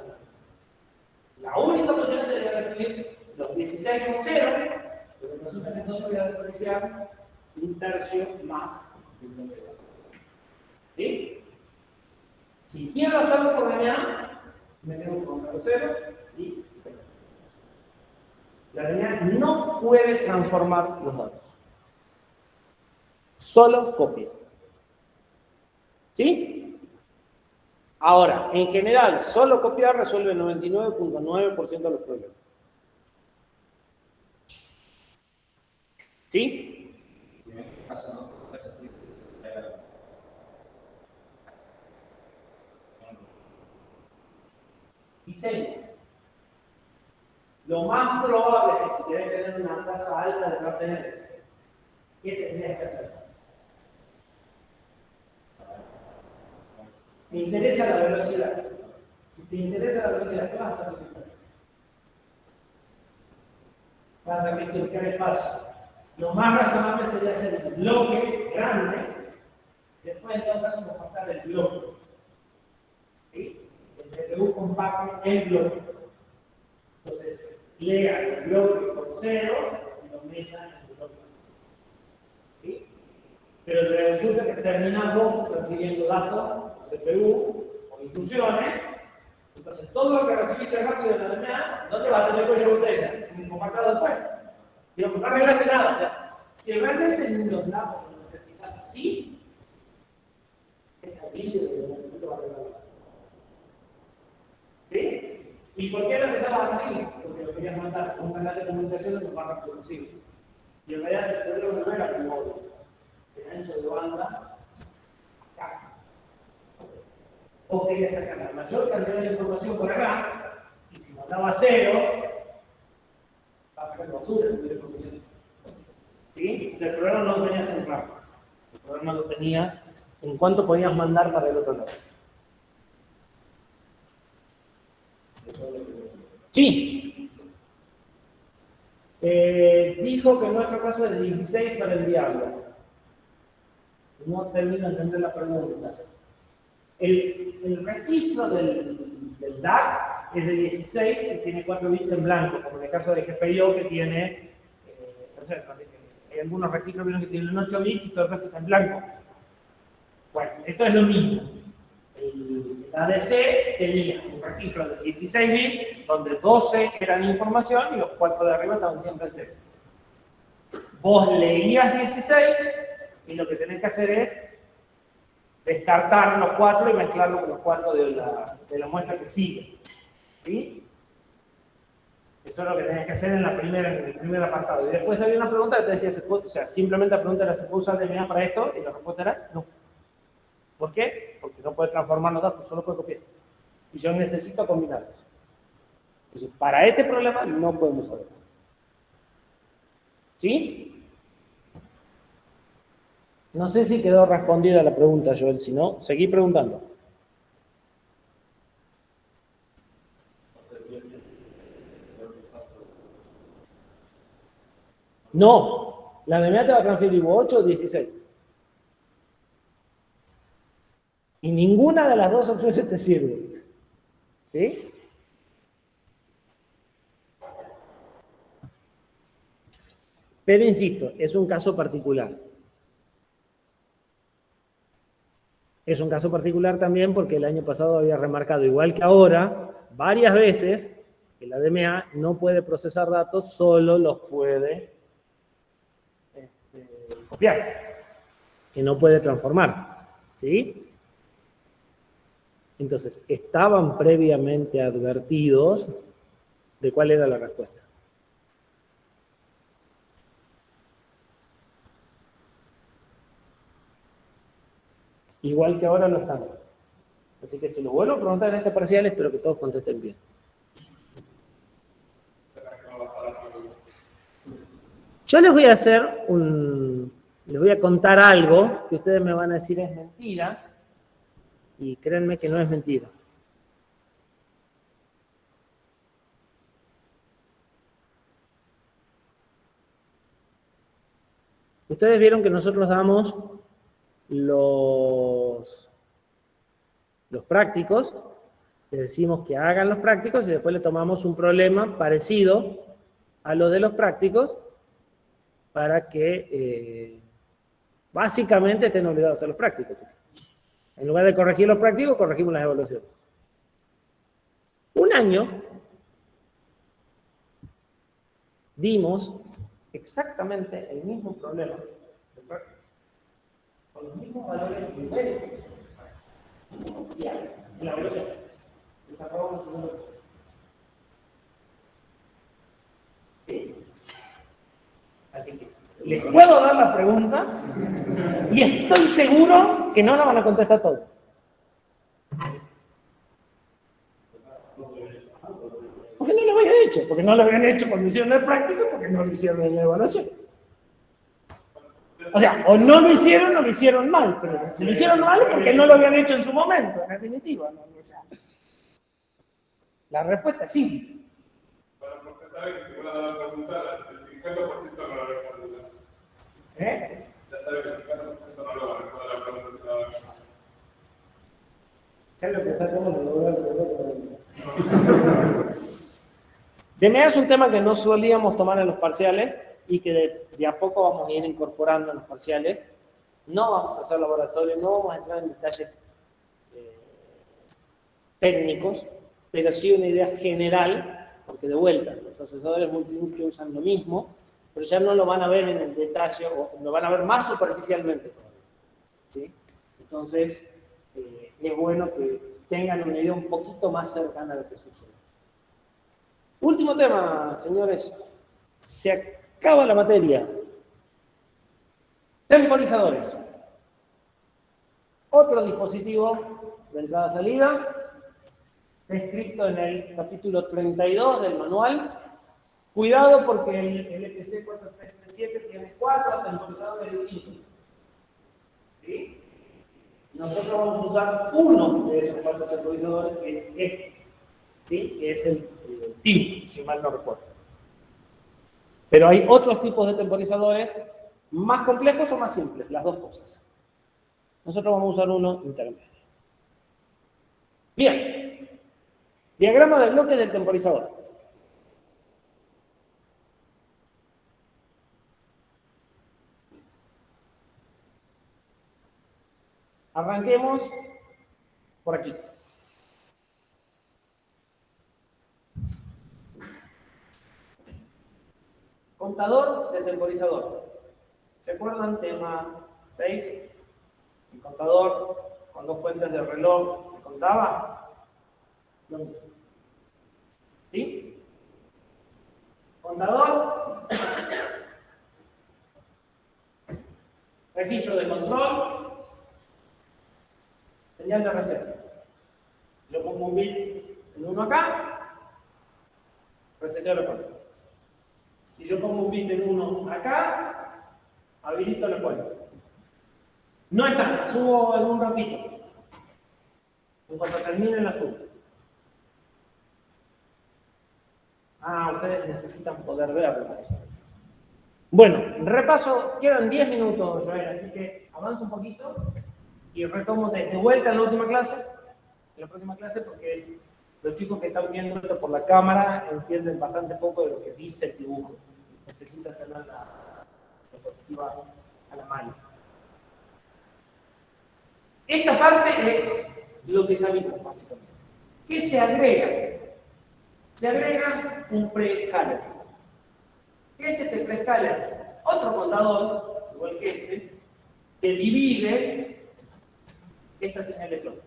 La única opción sería recibir los 16 con 0, pero resulta que entonces voy a desperdiciar un tercio más del número de datos. ¿Sí? Si quiero hacerlo por DMA, me quedo con los ceros y la DMA no puede transformar los datos. Solo copia. ¿Sí? Ahora, en general, solo copiar resuelve el 99.9% de los problemas. ¿Sí? En este caso, no. Diseño. Lo más probable es que si querés tener una tasa alta de transferencia, ¿qué tendrías que hacer? Me interesa la velocidad. Si te interesa la velocidad, ¿qué vas a hacer? Vas a sacrificar espacio. Lo más razonable sería hacer un bloque grande, después en todo caso compactar el bloque. ¿Sí? El CPU compacte el bloque. Entonces, lea el bloque con 0 y lo meta en el bloque. ¿Sí? Pero resulta que terminás vos transfiriendo datos, CPU o instrucciones. Entonces, todo lo que recibiste rápido en la DMA, ¿dónde va a tener cuello de botella? Compactado después. Digo, no arreglaste nada. O sea, si realmente en los datos lo necesitas así, es servicio de no va a arreglar. ¿Sí? ¿Y por qué lo necesitabas así? Porque lo que querías mandar un canal de comunicación lo más rápido posible. Y en realidad el problema no era como el ancho de banda acá. O querías sacar la mayor cantidad de información por acá, y si mandaba 0, va a sacar basura de información. ¿Sí? O sea, el problema no lo tenías en el rango. El problema lo tenías en cuánto podías mandar para el otro lado. Sí. Dijo que en nuestro caso es 16 para enviarlo. No termino de entender la pregunta. El registro del DAC es de 16 y tiene 4 bits en blanco, como en el caso de GPIO que tiene, no sé, hay algunos registros que tienen 8 bits y todo el resto está en blanco. Bueno, esto es lo mismo. El ADC tenía un registro de 16 bits, donde 12 eran información y los 4 de arriba estaban siempre en 0. Vos leías 16 y lo que tenés que hacer es descartar los 4 y mezclarlo con los 4 de la muestra que sigue. ¿Sí? Eso es lo que tenés que hacer en el primer apartado. Y después había una pregunta que te decía, o sea, simplemente la pregunta era, ¿se puede usar DMA para esto? Y la respuesta era, no. ¿Por qué? Porque no puede transformar los datos, solo puede copiar. Y yo necesito combinarlos. Entonces, para este problema no podemos usar esto. ¿Sí? No sé si quedó respondida la pregunta, Joel. Si no, seguí preguntando. No. La DMA te va a transferir 8 o 16. Y ninguna de las dos opciones te sirve. ¿Sí? Pero insisto, es un caso particular. Es un caso particular también porque el año pasado había remarcado, igual que ahora, varias veces, que la DMA no puede procesar datos, solo los puede copiar, que no puede transformar. ¿Sí? Entonces, estaban previamente advertidos de cuál era la respuesta. Igual que ahora lo están. Así que si lo vuelvo a preguntar en este parcial, espero que todos contesten bien. Yo les voy a les voy a contar algo que ustedes me van a decir es mentira, y créanme que no es mentira. Ustedes vieron que nosotros damos los prácticos, les decimos que hagan los prácticos y después le tomamos un problema parecido a lo de los prácticos para que básicamente estén obligados a hacer los prácticos. En lugar de corregir los prácticos, corregimos las evaluaciones. Un año dimos exactamente el mismo problema de práctica, con los mismos valores numéricos en la evaluación. Desarrollamos un segundo. ¿Sí? Así que les puedo dar la pregunta y estoy seguro que no la van a contestar todos. Porque no lo habían hecho, porque no lo habían hecho cuando hicieron el práctico, porque no lo hicieron en la evaluación. O sea, o no lo hicieron mal, pero si lo hicieron mal porque no lo habían hecho en su momento, en definitiva. ¿No? O sea, la respuesta es sí. Bueno, porque sabe que si uno da la pregunta, el 50% no lo responde. Ya sabe que el 50% no lo va a responder la pregunta si no la responde. ¿Sabes lo que sacamos? DMA es un tema que no solíamos tomar en los parciales y que de a poco vamos a ir incorporando en los parciales. No vamos a hacer laboratorio, no vamos a entrar en detalles técnicos, pero sí una idea general, porque de vuelta, los procesadores multinúcleo usan lo mismo, pero ya no lo van a ver en el detalle, o lo van a ver más superficialmente. ¿Sí? Entonces, es bueno que tengan una idea un poquito más cercana a lo que sucede. Último tema, señores. Se acaba la materia. Temporizadores. Otro dispositivo de entrada-salida, descrito en el capítulo 32 del manual. Cuidado porque el LPC 4337 tiene 4 temporizadores distintos. ¿Sí? Nosotros vamos a usar uno de esos 4 temporizadores, que es este. ¿Sí? Que es el TIM, si mal no recuerdo. Pero hay otros tipos de temporizadores más complejos o más simples, las dos cosas. Nosotros vamos a usar uno intermedio. Bien. Diagrama de bloques del temporizador. Arranquemos por aquí. Contador de temporizador. ¿Se acuerdan? Tema 6. El contador con 2 fuentes de reloj que contaba. ¿Sí? Contador. Registro de control. Señal de reserva. Yo pongo un bit en uno acá. Reseteo la cuenta. Si yo pongo un bit en uno acá, habilito la cuenta. No está, la subo en un ratito. En cuanto termine la subo. Ustedes necesitan poder verlas. Bueno, repaso, quedan 10 minutos, Joel, así que avanzo un poquito y retomo de vuelta en la última clase, porque los chicos que están viendo esto por la cámara entienden bastante poco de lo que dice el dibujo. Necesitan tener la diapositiva a la mano. Esta parte es lo que ya vimos, básicamente. ¿Qué se agrega? Se agrega un pre-scaler. ¿Qué es este pre-scaler? Otro contador, igual que este, que divide esta señal de clock.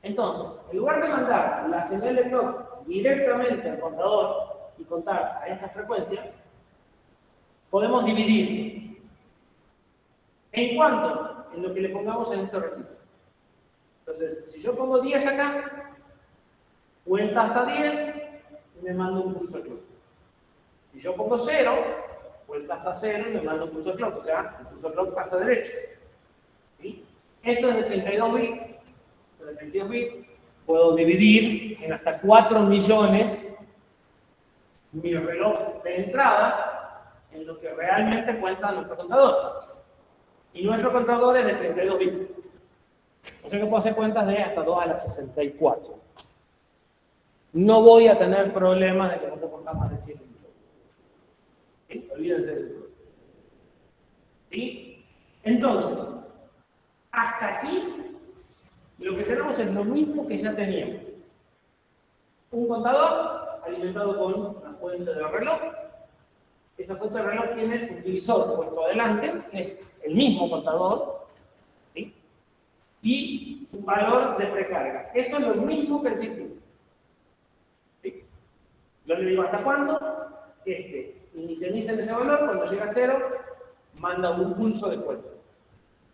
Entonces, en lugar de mandar la señal de clock directamente al contador y contar a esta frecuencia, podemos dividir. ¿En cuánto? En lo que le pongamos en este registro. Entonces, si yo pongo 10 acá, cuenta hasta 10 y me manda un pulso clock. Si yo pongo 0, cuenta hasta 0 y me manda un pulso clock. O sea, el pulso clock pasa derecho. ¿Sí? Esto es de 32 bits. De 32 bits puedo dividir en hasta 4 millones mi reloj de entrada en lo que realmente cuenta nuestro contador. Y nuestro contador es de 32 bits. O sea que puedo hacer cuentas de hasta 2 a la 64. No voy a tener problemas de que no te ponga más de 100 bits. ¿Sí? Olvídense de eso. ¿Sí? Entonces, hasta aquí, lo que tenemos es lo mismo que ya teníamos. Un contador alimentado con una fuente de reloj. Esa fuente de reloj tiene un divisor puesto adelante, que es el mismo contador, ¿sí? Y un valor de precarga. Esto es lo mismo que el sistema. ¿Sí? Yo le digo hasta cuándo, inicializa en ese valor, cuando llega a 0, manda un pulso de cuenta.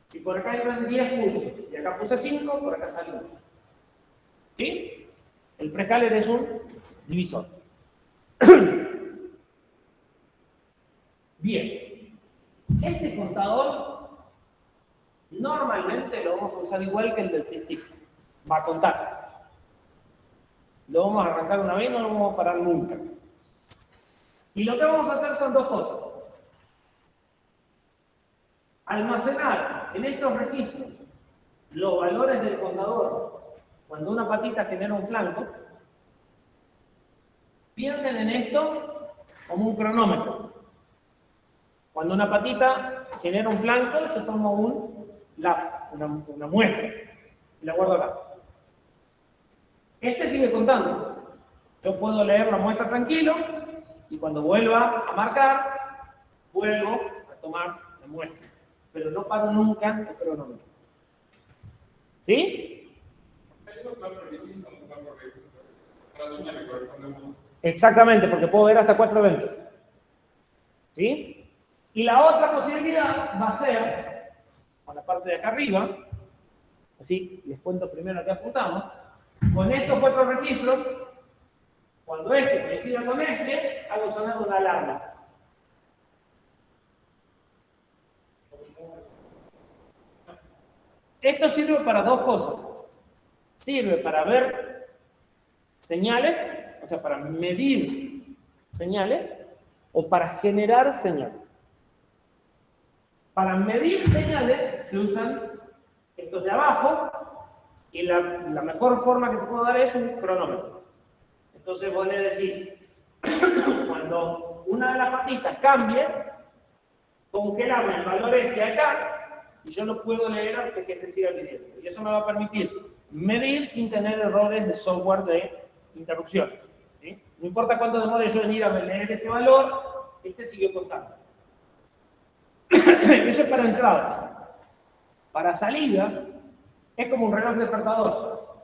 Si por acá iban 10 pulsos, y acá puse 5, por acá sale 1. ¿Sí? El precaler es un divisor. Bien. Este contador normalmente lo vamos a usar igual que el del SysTick. Va a contar. Lo vamos a arrancar una vez y no lo vamos a parar nunca. Y lo que vamos a hacer son dos cosas. Almacenar en estos registros los valores del contador cuando una patita genera un flanco. Piensen en esto como un cronómetro. Cuando una patita genera un flanco, yo tomo una muestra y la guardo acá. Este sigue contando. Yo puedo leer la muestra tranquilo y cuando vuelva a marcar, vuelvo a tomar la muestra. Pero no paro nunca el cronómetro. ¿Sí? Exactamente, porque puedo ver hasta 4 eventos. ¿Sí? Y la otra posibilidad va a ser, con la parte de acá arriba, así les cuento primero a qué apuntamos, con estos 4 registros, cuando este coincida con este, hago sonar una alarma. Esto sirve para 2 cosas. Sirve para ver señales, o sea, para medir señales, o para generar señales. Para medir señales se usan estos de abajo, y la mejor forma que te puedo dar es un cronómetro. Entonces vos le decís, cuando una de las patitas cambie, congelame el valor este acá, y yo lo puedo leer antes que este siga midiendo. Y eso me va a permitir medir sin tener errores de software de interrupciones. ¿Sí? No importa cuánto demore yo en ir a leer este valor, este siguió contando. Eso es para entrada. Para salida, es como un reloj despertador.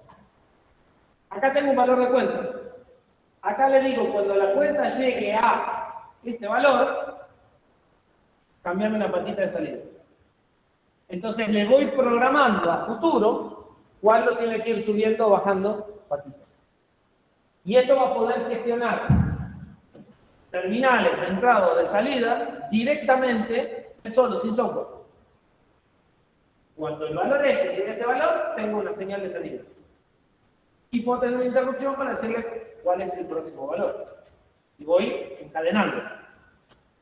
Acá tengo un valor de cuenta. Acá le digo, cuando la cuenta llegue a este valor, cambiame una patita de salida. Entonces le voy programando a futuro cuándo tiene que ir subiendo o bajando patitas. Y esto va a poder gestionar terminales de entrada o de salida directamente, solo, sin software. Cuando el valor este llegue a este valor, tengo una señal de salida. Y puedo tener una interrupción para decirle cuál es el próximo valor. Y voy encadenando.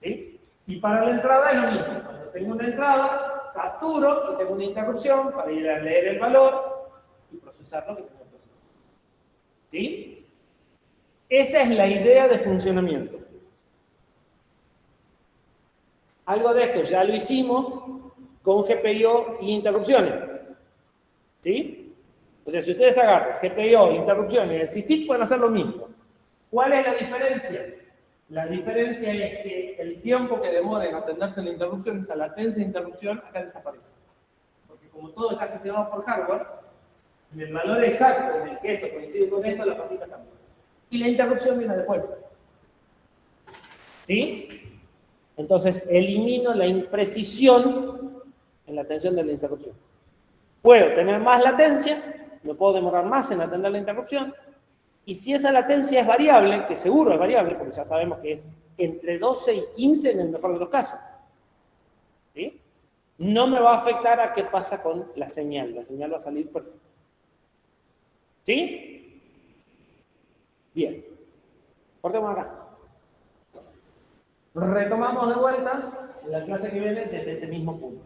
¿Sí? Y para la entrada es lo mismo. Cuando tengo una entrada, capturo y tengo una interrupción para ir a leer el valor y procesar lo que tengo que procesar. ¿Sí? Esa es la idea de funcionamiento. Algo de esto ya lo hicimos con GPIO y interrupciones. ¿Sí? O sea, si ustedes agarran GPIO, interrupciones y el SysTick, pueden hacer lo mismo. ¿Cuál es la diferencia? La diferencia es que el tiempo que demora en atenderse la interrupción, esa latencia de interrupción, acá desaparece. Porque como todo está gestionado por hardware, en el valor exacto en el que esto coincide con esto, la patita cambia. Y la interrupción viene después. ¿Sí? Entonces, elimino la imprecisión en la atención de la interrupción. Puedo tener más latencia, me puedo demorar más en atender la interrupción, y si esa latencia es variable, que seguro es variable, porque ya sabemos que es entre 12 y 15 en el mejor de los casos, ¿sí? No me va a afectar a qué pasa con la señal va a salir perfecta. ¿Sí? Bien. Cortemos acá. Retomamos de vuelta la clase que viene desde este mismo punto.